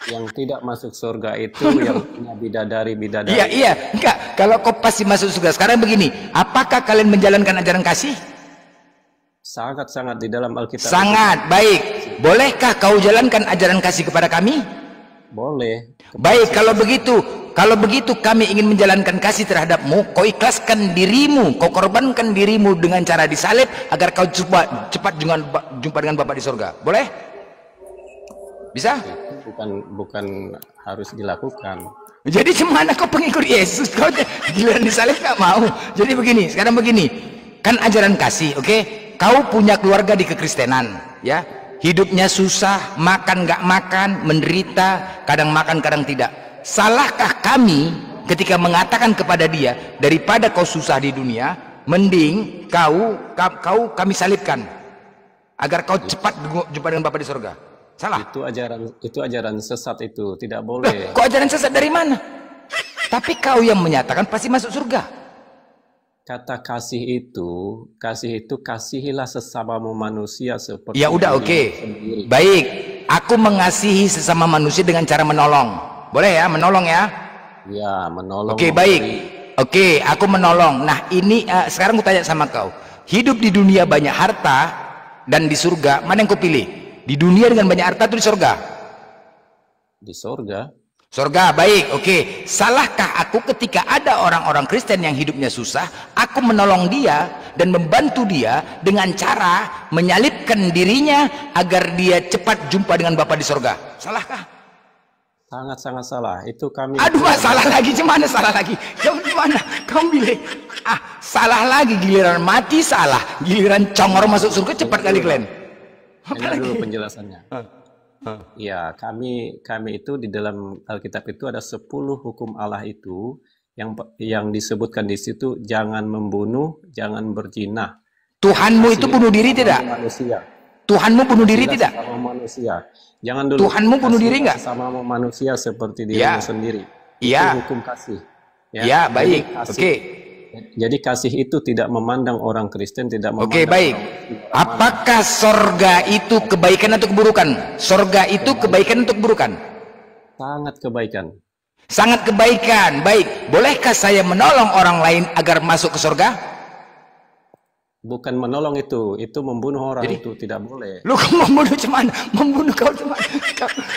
Yang tidak masuk surga itu yang punya bidadari-bidadari. Iya. Enggak. Kalau kau pasti masuk surga. Sekarang begini. Apakah kalian menjalankan ajaran kasih? Sangat-sangat di dalam Alkitab. Sangat. Baik. Bolehkah kau jalankan ajaran kasih kepada kami? Boleh. Baik. Kalau begitu kami ingin menjalankan kasih terhadapmu. Kau ikhlaskan dirimu. Kau korbankan dirimu dengan cara disalib. Agar kau cepat jumpa dengan Bapa di surga. Boleh? Bisa? Bukan harus dilakukan. Jadi gimana kau pengikut Yesus? Kau giliran disalib gak mau. Jadi begini, sekarang begini. Kan ajaran kasih, oke? Kau punya keluarga di kekristenan, ya? Hidupnya susah, makan gak makan, menderita, kadang makan kadang tidak. Salahkah kami ketika mengatakan kepada dia, daripada kau susah di dunia, mending kami salibkan agar kau cepat jumpa dengan Bapa di surga? Salah. Itu ajaran sesat itu, tidak boleh. Kok ajaran sesat dari mana? Tapi kau yang menyatakan pasti masuk surga. Kata kasih itu kasihilah sesamamu manusia seperti. Ya udah, oke. Baik, aku mengasihi sesama manusia dengan cara menolong. Boleh ya, menolong ya? Ya, menolong. Oke, baik. Oke, aku menolong. Nah, ini sekarang aku tanya sama kau. Hidup di dunia banyak harta dan di surga, mana yang kau pilih? Di dunia dengan banyak harta atau di surga? Di surga. Surga, baik, oke. Salahkah aku ketika ada orang-orang Kristen yang hidupnya susah, aku menolong dia dan membantu dia dengan cara menyalibkan dirinya agar dia cepat jumpa dengan Bapa di surga? Salahkah? Sangat-sangat salah. Itu kami. Aduh, salah lagi. Gimana salah lagi? Gimana? Kamu bilang, salah lagi. Giliran mati salah. Giliran congor masuk surga cepat kali kalian. Ini dulu penjelasannya. Ya, kami itu di dalam Alkitab itu ada 10 hukum Allah itu yang disebutkan di situ, jangan membunuh, jangan berzina. Tuhanmu itu bunuh diri tidak? Manusia. Tuhanmu bunuh diri tidak? Sama manusia. Jangan dulu. Tuhanmu bunuh diri enggak? Sama manusia seperti dirimu sendiri. Iya. Itu hukum kasih. Ya, baik. Oke. Jadi kasih itu tidak memandang orang Kristen, tidak memandang. Oke, baik. Apakah sorga itu kebaikan atau keburukan? Sorga itu kebaikan atau keburukan? Sangat kebaikan. Sangat kebaikan. Baik. Bolehkah saya menolong orang lain agar masuk ke sorga? Bukan menolong itu membunuh orang. Jadi, itu tidak boleh. Lu kau membunuh cuman, membunuh kau cuman.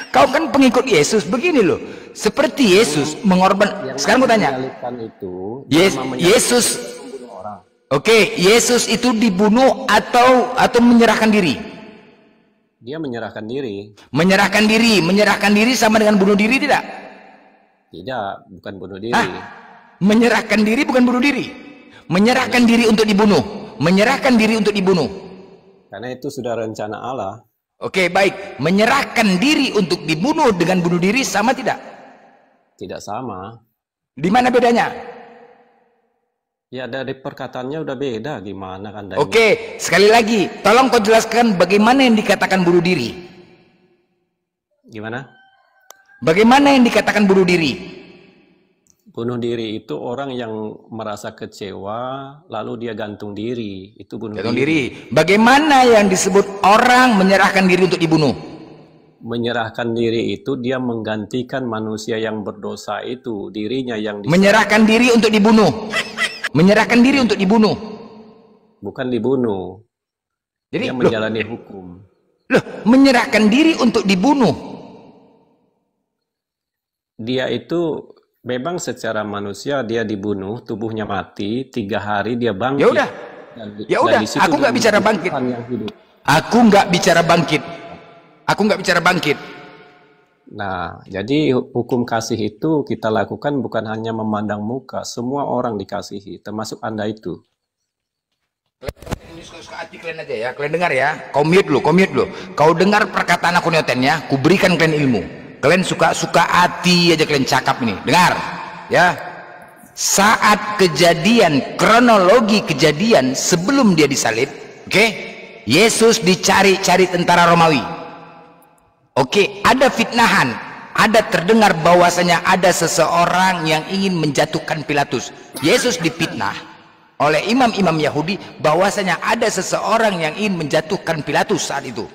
Kau kan pengikut Yesus. Begini loh, seperti Yesus mengorban. Sekarang mau tanya. Yesus. Orang. Oke, Yesus itu dibunuh atau menyerahkan diri? Dia menyerahkan diri. Menyerahkan diri sama dengan bunuh diri tidak? Tidak, bukan bunuh diri. Menyerahkan diri bukan bunuh diri. Menyerahkan diri untuk dibunuh. Menyerahkan diri untuk dibunuh. Karena itu sudah rencana Allah. Oke, baik. Menyerahkan diri untuk dibunuh dengan bunuh diri sama tidak? Tidak sama. Di mana bedanya? Ya dari perkataannya udah beda, gimana kan? Oke, sekali lagi, tolong kau jelaskan bagaimana yang dikatakan bunuh diri. Gimana? Bagaimana yang dikatakan bunuh diri? Bunuh diri itu orang yang merasa kecewa, lalu dia gantung diri. Itu bunuh gantung diri. Bagaimana yang disebut orang menyerahkan diri untuk dibunuh? Menyerahkan diri itu dia menggantikan manusia yang berdosa itu, dirinya yang menyerahkan diri untuk dibunuh. Menyerahkan diri untuk dibunuh. Bukan dibunuh. Jadi dia menjalani hukum. Loh, menyerahkan diri untuk dibunuh. Dia itu memang secara manusia dia dibunuh, tubuhnya mati, 3 hari dia bangkit. Ya udah, aku nggak bicara bangkit. Aku nggak bicara bangkit. Aku nggak bicara bangkit. Nah, jadi hukum kasih itu kita lakukan bukan hanya memandang muka, semua orang dikasihi, termasuk Anda itu. Ini suka-suka hati kalian aja ya, kalian dengar ya. Kau mute lu. Kau dengar perkataan aku nyoten ya, ku berikan kalian ilmu. Kalian suka-suka hati aja kalian cakap ini. Dengar ya. Saat kejadian, kronologi kejadian sebelum dia disalib, oke? Yesus dicari-cari tentara Romawi. Oke, ada fitnahan, ada terdengar bahwasanya ada seseorang yang ingin menjatuhkan Pilatus. Yesus difitnah oleh imam-imam Yahudi bahwasanya ada seseorang yang ingin menjatuhkan Pilatus saat itu.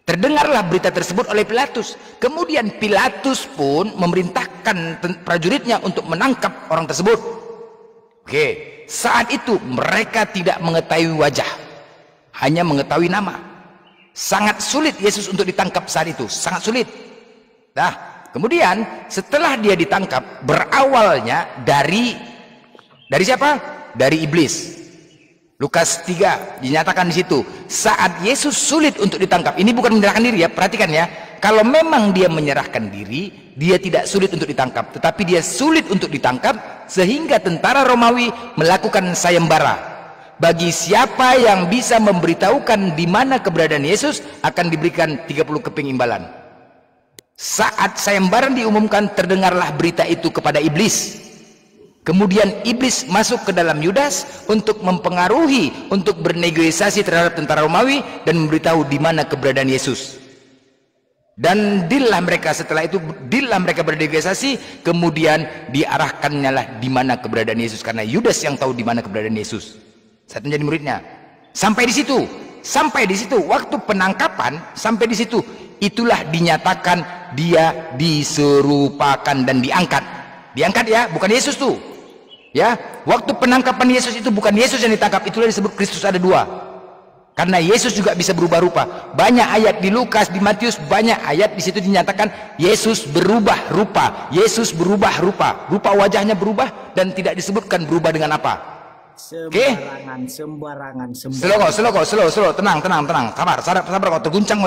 Terdengarlah berita tersebut oleh Pilatus. Kemudian Pilatus pun memerintahkan prajuritnya untuk menangkap orang tersebut. Oke, saat itu mereka tidak mengetahui wajah, hanya mengetahui nama. Sangat sulit Yesus untuk ditangkap saat itu, sangat sulit. Nah, kemudian setelah dia ditangkap, berawalnya dari siapa? Dari iblis. Lukas 3 dinyatakan di situ, saat Yesus sulit untuk ditangkap. Ini bukan menyerahkan diri ya, perhatikan ya. Kalau memang dia menyerahkan diri, dia tidak sulit untuk ditangkap, tetapi dia sulit untuk ditangkap sehingga tentara Romawi melakukan sayembara. Bagi siapa yang bisa memberitahukan di mana keberadaan Yesus akan diberikan 30 keping imbalan. Saat sayembaran diumumkan, terdengarlah berita itu kepada iblis. Kemudian iblis masuk ke dalam Yudas untuk mempengaruhi, untuk bernegosiasi terhadap tentara Romawi dan memberitahu di mana keberadaan Yesus. Dan deal mereka setelah itu, mereka bernegosiasi, kemudian diarahkannya lah di mana keberadaan Yesus, karena Yudas yang tahu di mana keberadaan Yesus saat menjadi muridnya. Sampai di situ waktu penangkapan, sampai di situ itulah dinyatakan dia diserupakan dan diangkat ya, bukan Yesus tuh ya. Waktu penangkapan Yesus itu bukan Yesus yang ditangkap, itulah disebut Kristus ada 2, karena Yesus juga bisa berubah rupa. Banyak ayat di Lukas, di Matius, banyak ayat di situ dinyatakan Yesus berubah rupa, Yesus berubah rupa, rupa wajahnya berubah, dan tidak disebutkan berubah dengan apa. Sembarangan. Slow, tenang, sabar kau, terguncang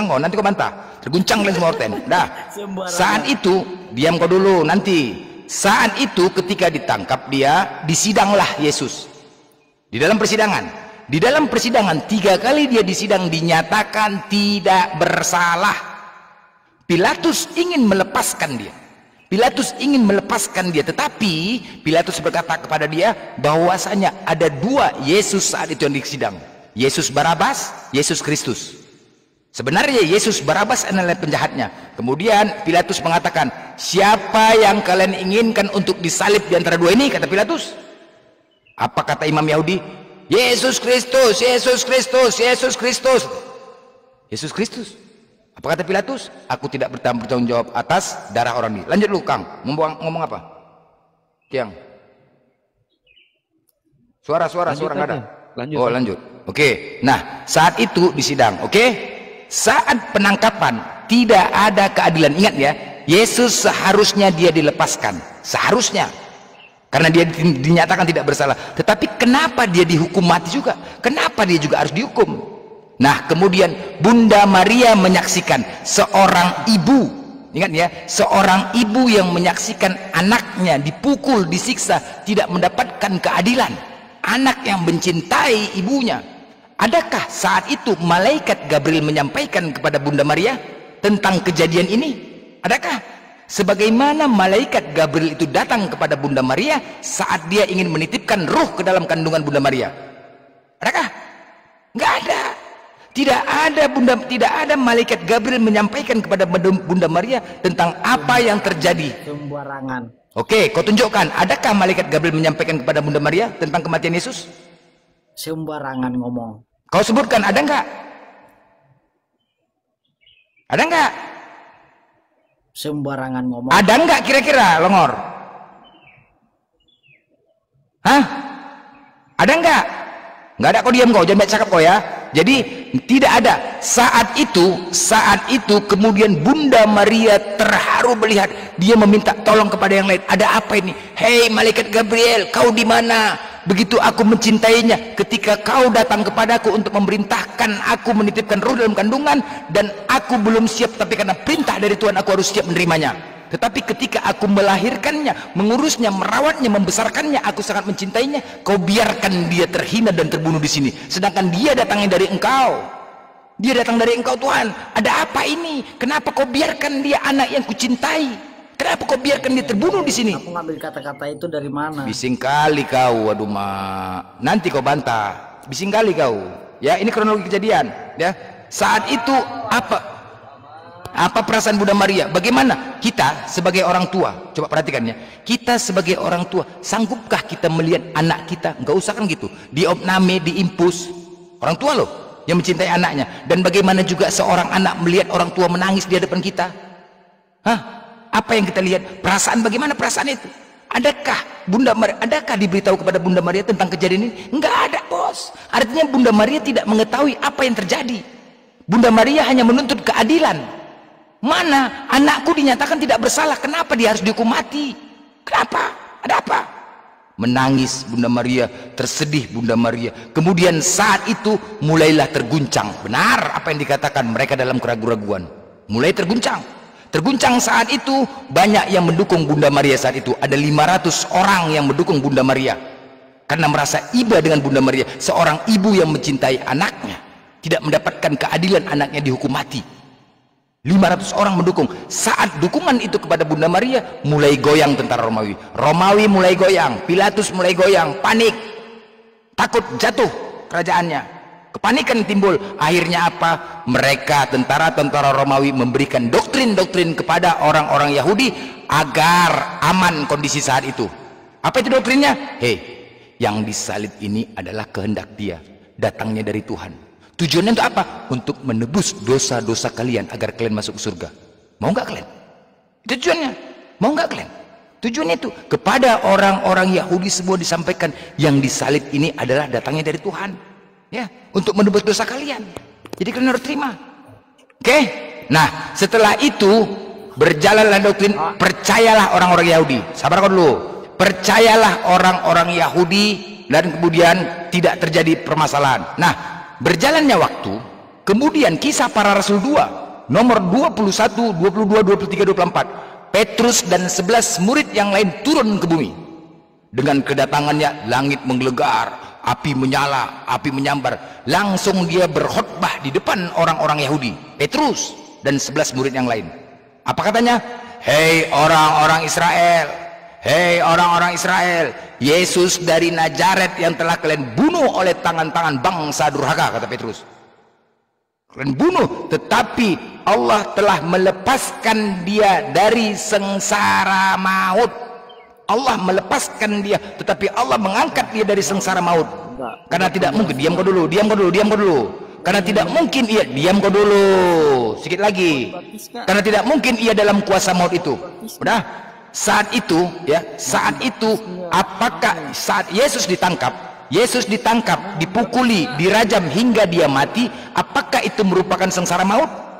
kau, nanti kau bantah, terguncang kalian semua orten. Dah, saat itu, diam kau dulu, nanti. Saat itu ketika ditangkap dia, disidanglah Yesus. Di dalam persidangan 3 kali dia disidang, dinyatakan tidak bersalah. Pilatus ingin melepaskan dia, tetapi Pilatus berkata kepada dia bahwasanya ada 2 Yesus saat itu yang disidang, Yesus Barabas, Yesus Kristus. Sebenarnya Yesus Barabas adalah penjahatnya. Kemudian Pilatus mengatakan, siapa yang kalian inginkan untuk disalib di antara 2 ini? Kata Pilatus. Apa kata imam Yahudi? Yesus Kristus. Apa kata Pilatus? Aku tidak bertanggung jawab atas darah orang ini. Lanjut lu, Kang. Ngomong apa? Tiang. Suara nggak ada. Lanjut. Oke. Nah, saat itu disidang. Oke. Saat penangkapan tidak ada keadilan. Ingat ya, Yesus seharusnya dia dilepaskan. Seharusnya. Karena dia dinyatakan tidak bersalah. Tetapi kenapa dia dihukum mati juga? Kenapa dia juga harus dihukum? Nah, kemudian Bunda Maria menyaksikan seorang ibu, ingat ya, seorang ibu yang menyaksikan anaknya dipukul, disiksa, tidak mendapatkan keadilan. Anak yang mencintai ibunya. Adakah saat itu malaikat Gabriel menyampaikan kepada Bunda Maria tentang kejadian ini? Adakah? Sebagaimana malaikat Gabriel itu datang kepada Bunda Maria saat dia ingin menitipkan ruh ke dalam kandungan Bunda Maria. Adakah? Enggak ada. Tidak ada malaikat Gabriel menyampaikan kepada Bunda Maria tentang apa yang terjadi. Sembarangan. Oke, kau tunjukkan, adakah malaikat Gabriel menyampaikan kepada Bunda Maria tentang kematian Yesus? Sembarangan ngomong. Kau sebutkan, ada enggak? Ada enggak? Sembarangan ngomong. Ada enggak kira-kira, Longor? Hah? Ada enggak? Enggak ada, kau diam kau, jangan banyak cakap kau ya. Jadi tidak ada. Saat itu kemudian Bunda Maria terharu melihat, dia meminta tolong kepada yang lain. Ada apa ini? Hei malaikat Gabriel, kau di mana? Begitu aku mencintainya, ketika kau datang kepadaku untuk memerintahkan aku menitipkan ruh dalam kandungan, dan aku belum siap, tapi karena perintah dari Tuhan aku harus siap menerimanya. Tetapi ketika aku melahirkannya, mengurusnya, merawatnya, membesarkannya, aku sangat mencintainya. Kau biarkan dia terhina dan terbunuh di sini, sedangkan dia datangnya dari Engkau. Dia datang dari Engkau, Tuhan. Ada apa ini? Kenapa kau biarkan dia, anak yang kucintai? Kenapa kau biarkan dia terbunuh di sini? Aku ngambil kata-kata itu dari mana? Bising kali kau, aduh mak. Nanti kau bantah. Bising kali kau. Ya, ini kronologi kejadian. Ya, saat itu apa perasaan Bunda Maria? Bagaimana kita sebagai orang tua? Coba perhatikan ya. Kita sebagai orang tua, sanggupkah kita melihat anak kita? Enggak usah kan gitu. Diopname, diimpus. Orang tua loh yang mencintai anaknya. Dan bagaimana juga seorang anak melihat orang tua menangis di hadapan kita? Hah? Apa yang kita lihat? Perasaan, bagaimana perasaan itu? Adakah Bunda Maria, adakah diberitahu kepada Bunda Maria tentang kejadian ini? Enggak ada, bos. Artinya Bunda Maria tidak mengetahui apa yang terjadi. Bunda Maria hanya menuntut keadilan. Mana anakku dinyatakan tidak bersalah, kenapa dia harus dihukum mati? Kenapa? Ada apa? Menangis Bunda Maria, tersedih Bunda Maria. Kemudian saat itu mulailah terguncang. Benar apa yang dikatakan mereka dalam keraguan-raguan. Mulai terguncang. Terguncang saat itu, banyak yang mendukung Bunda Maria saat itu. Ada 500 orang yang mendukung Bunda Maria. Karena merasa iba dengan Bunda Maria. Seorang ibu yang mencintai anaknya, tidak mendapatkan keadilan, anaknya dihukum mati. 500 orang mendukung. Saat dukungan itu kepada Bunda Maria, mulai goyang tentara Romawi. Romawi mulai goyang, Pilatus mulai goyang, panik, takut jatuh kerajaannya. Kepanikan timbul. Akhirnya apa? Mereka, tentara-tentara Romawi, memberikan doktrin-doktrin kepada orang-orang Yahudi agar aman kondisi saat itu. Apa itu doktrinnya? Hei, yang disalib ini adalah kehendak Dia, datangnya dari Tuhan. Tujuannya untuk apa? Untuk menebus dosa-dosa kalian agar kalian masuk ke surga. Mau nggak kalian? Itu tujuannya. Mau nggak kalian? Tujuannya itu kepada orang-orang Yahudi semua disampaikan, yang disalib ini adalah datangnya dari Tuhan. Ya, untuk menebus dosa kalian. Jadi kalian harus terima. Oke? Nah, setelah itu berjalanlah doktrin, percayalah orang-orang Yahudi. Sabar kau dulu. Percayalah orang-orang Yahudi, dan kemudian tidak terjadi permasalahan. Nah, berjalannya waktu, kemudian Kisah Para Rasul 2 nomor 21, 22, 23, 24. Petrus dan 11 murid yang lain turun ke bumi. Dengan kedatangannya langit menggelegar, api menyala, api menyambar. Langsung dia berkhotbah di depan orang-orang Yahudi, Petrus dan 11 murid yang lain. Apa katanya? Hei orang-orang Israel, hei orang-orang Israel, Yesus dari Nazaret yang telah kalian bunuh oleh tangan-tangan bangsa durhaka, kata Petrus. Kalian bunuh, tetapi Allah telah melepaskan dia dari sengsara maut. Allah melepaskan dia, tetapi Allah mengangkat dia dari sengsara maut. Karena tidak mungkin, diam kau dulu. Karena tidak mungkin ia, diam kau dulu. Sedikit lagi. Karena tidak mungkin ia dalam kuasa maut itu. Udah? Saat itu, ya, saat itu, apakah saat Yesus ditangkap, dipukuli, dirajam hingga dia mati, apakah itu merupakan sengsara maut?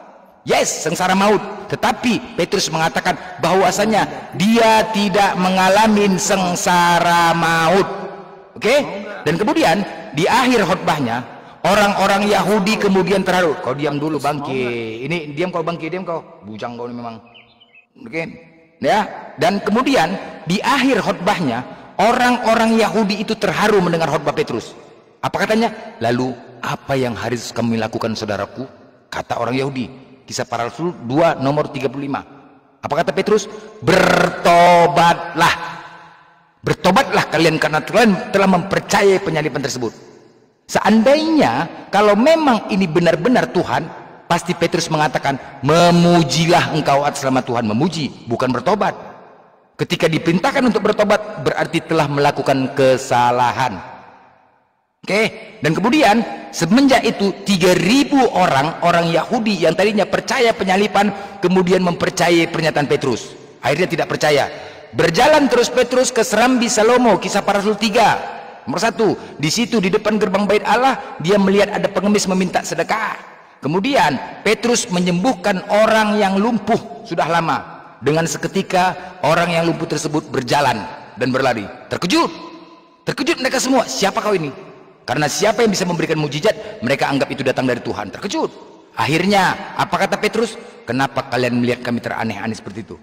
Yes, sengsara maut. Tetapi Petrus mengatakan bahwasanya dia tidak mengalami sengsara maut. Oke? Dan kemudian di akhir khotbahnya Orang-orang Yahudi kemudian terharu. Kau diam dulu Bangki. Ini diam kau Bangki, diam kau. Bujang kau ini memang. Oke. Ya, dan kemudian di akhir khotbahnya orang-orang Yahudi itu terharu mendengar khotbah Petrus. Apa katanya? Lalu apa yang harus kami lakukan saudaraku? Kata orang Yahudi. Kisah Para Rasul 2 nomor 35. Apa kata Petrus? Bertobatlah. Bertobatlah kalian karena kalian telah mempercayai penyaliban tersebut. Seandainya kalau memang ini benar-benar Tuhan, pasti Petrus mengatakan, memujilah engkau atas nama Tuhan. Memuji, bukan bertobat. Ketika diperintahkan untuk bertobat, berarti telah melakukan kesalahan. Oke, dan kemudian semenjak itu 3.000 orang Yahudi yang tadinya percaya penyalipan, kemudian mempercayai pernyataan Petrus. Akhirnya tidak percaya. Berjalan terus Petrus ke Serambi Salomo, Kisah Para Rasul 3. Nomor 1, di situ di depan gerbang bait Allah, dia melihat ada pengemis meminta sedekah. Kemudian Petrus menyembuhkan orang yang lumpuh sudah lama. Dengan seketika orang yang lumpuh tersebut berjalan dan berlari. Terkejut mereka semua. Siapa kau ini? Karena siapa yang bisa memberikan mujizat, mereka anggap itu datang dari Tuhan. Terkejut. Akhirnya apa kata Petrus? Kenapa kalian melihat kami teraneh-aneh seperti itu?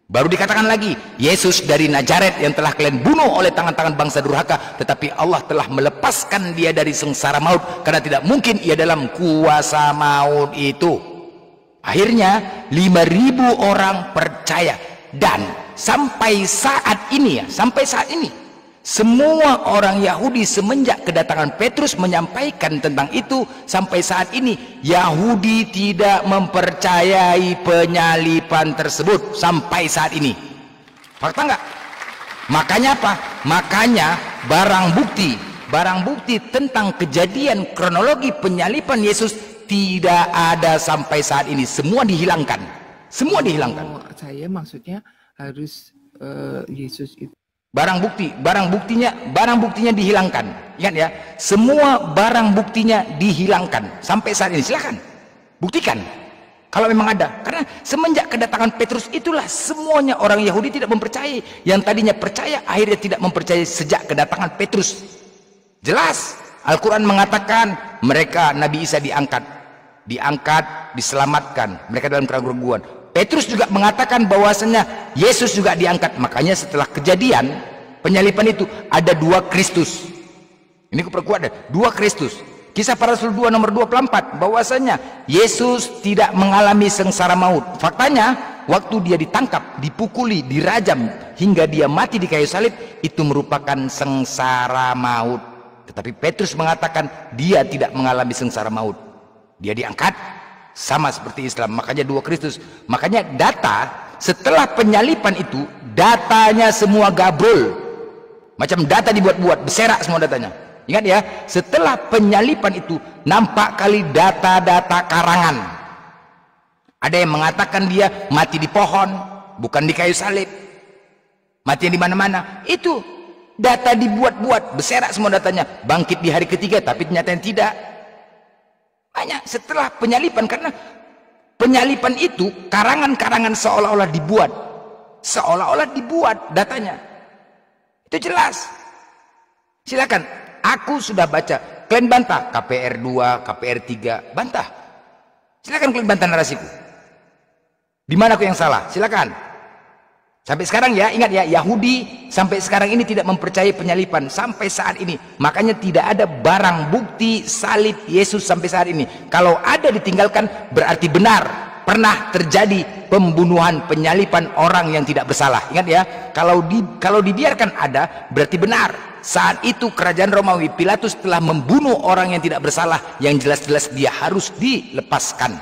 Baru dikatakan lagi, Yesus dari Nazaret yang telah kalian bunuh oleh tangan-tangan bangsa durhaka, tetapi Allah telah melepaskan dia dari sengsara maut, karena tidak mungkin ia dalam kuasa maut itu. Akhirnya 5.000 orang percaya. Dan sampai saat ini semua orang Yahudi semenjak kedatangan Petrus menyampaikan tentang itu, sampai saat ini Yahudi tidak mempercayai penyalipan tersebut sampai saat ini. Fakta enggak? Makanya apa? Makanya barang bukti tentang kejadian kronologi penyalipan Yesus tidak ada sampai saat ini. Semua dihilangkan. Saya maksudnya harus Yesus itu barang buktinya dihilangkan. Ingat ya, semua barang buktinya dihilangkan sampai saat ini. Silakan buktikan kalau memang ada. Karena semenjak kedatangan Petrus itulah semuanya orang Yahudi tidak mempercayai. Yang tadinya percaya akhirnya tidak mempercayai sejak kedatangan Petrus. Jelas Al-Quran mengatakan mereka, Nabi Isa diangkat, diselamatkan, mereka dalam keraguan. Petrus juga mengatakan bahwasanya Yesus juga diangkat. Makanya setelah kejadian penyalipan itu ada 2 Kristus. Ini kuperkuat ada 2 Kristus. Kisah Para Rasul 2 nomor 24 bahwasanya Yesus tidak mengalami sengsara maut. Faktanya waktu dia ditangkap, dipukuli, dirajam hingga dia mati di kayu salib, itu merupakan sengsara maut. Tetapi Petrus mengatakan dia tidak mengalami sengsara maut. Dia diangkat, sama seperti Islam. Makanya 2 Kristus. Makanya data setelah penyalipan itu, datanya semua gabrol, macam data dibuat-buat, berserak semua datanya. Ingat ya, setelah penyalipan itu nampak kali data-data karangan. Ada yang mengatakan dia mati di pohon, bukan di kayu salib, mati di mana-mana. Itu data dibuat-buat, berserak semua datanya. Bangkit di hari ketiga, tapi ternyata tidak. Hanya setelah penyalipan, karena penyalipan itu karangan-karangan seolah-olah dibuat datanya. Itu jelas. Silakan, aku sudah baca. Kalian bantah KPR 2, KPR 3, bantah. Silakan kalian bantah narasiku. Di mana aku yang salah? Silakan. Sampai sekarang ya, ingat ya, Yahudi sampai sekarang ini tidak mempercayai penyalipan sampai saat ini. Makanya tidak ada barang bukti salib Yesus sampai saat ini. Kalau ada ditinggalkan berarti benar pernah terjadi pembunuhan, penyalipan orang yang tidak bersalah. Ingat ya, kalau dibiarkan ada berarti benar. Saat itu kerajaan Romawi, Pilatus telah membunuh orang yang tidak bersalah, yang jelas-jelas dia harus dilepaskan.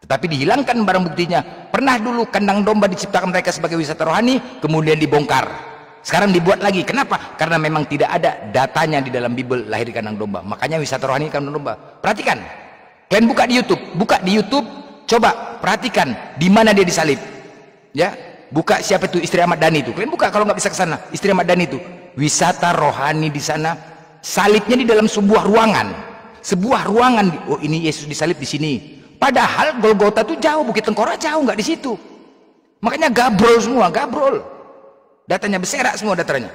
Tetapi dihilangkan barang buktinya. Pernah dulu kandang domba diciptakan mereka sebagai wisata rohani, kemudian dibongkar. Sekarang dibuat lagi. Kenapa? Karena memang tidak ada datanya di dalam Bible lahir di kandang domba. Makanya wisata rohani kandang domba. Perhatikan. Kalian buka di YouTube, coba perhatikan di mana dia disalib. Ya, buka siapa itu istri Ahmad Dhani itu. Kalian buka kalau nggak bisa ke sana. Istri Ahmad Dhani itu wisata rohani di sana. Salibnya di dalam sebuah ruangan. Sebuah ruangan. Oh, ini Yesus disalib di sini. Padahal Golgota itu jauh, Bukit Tengkorak jauh, nggak di situ. Makanya gabrol semua, gabrol. Datanya berserak semua datanya.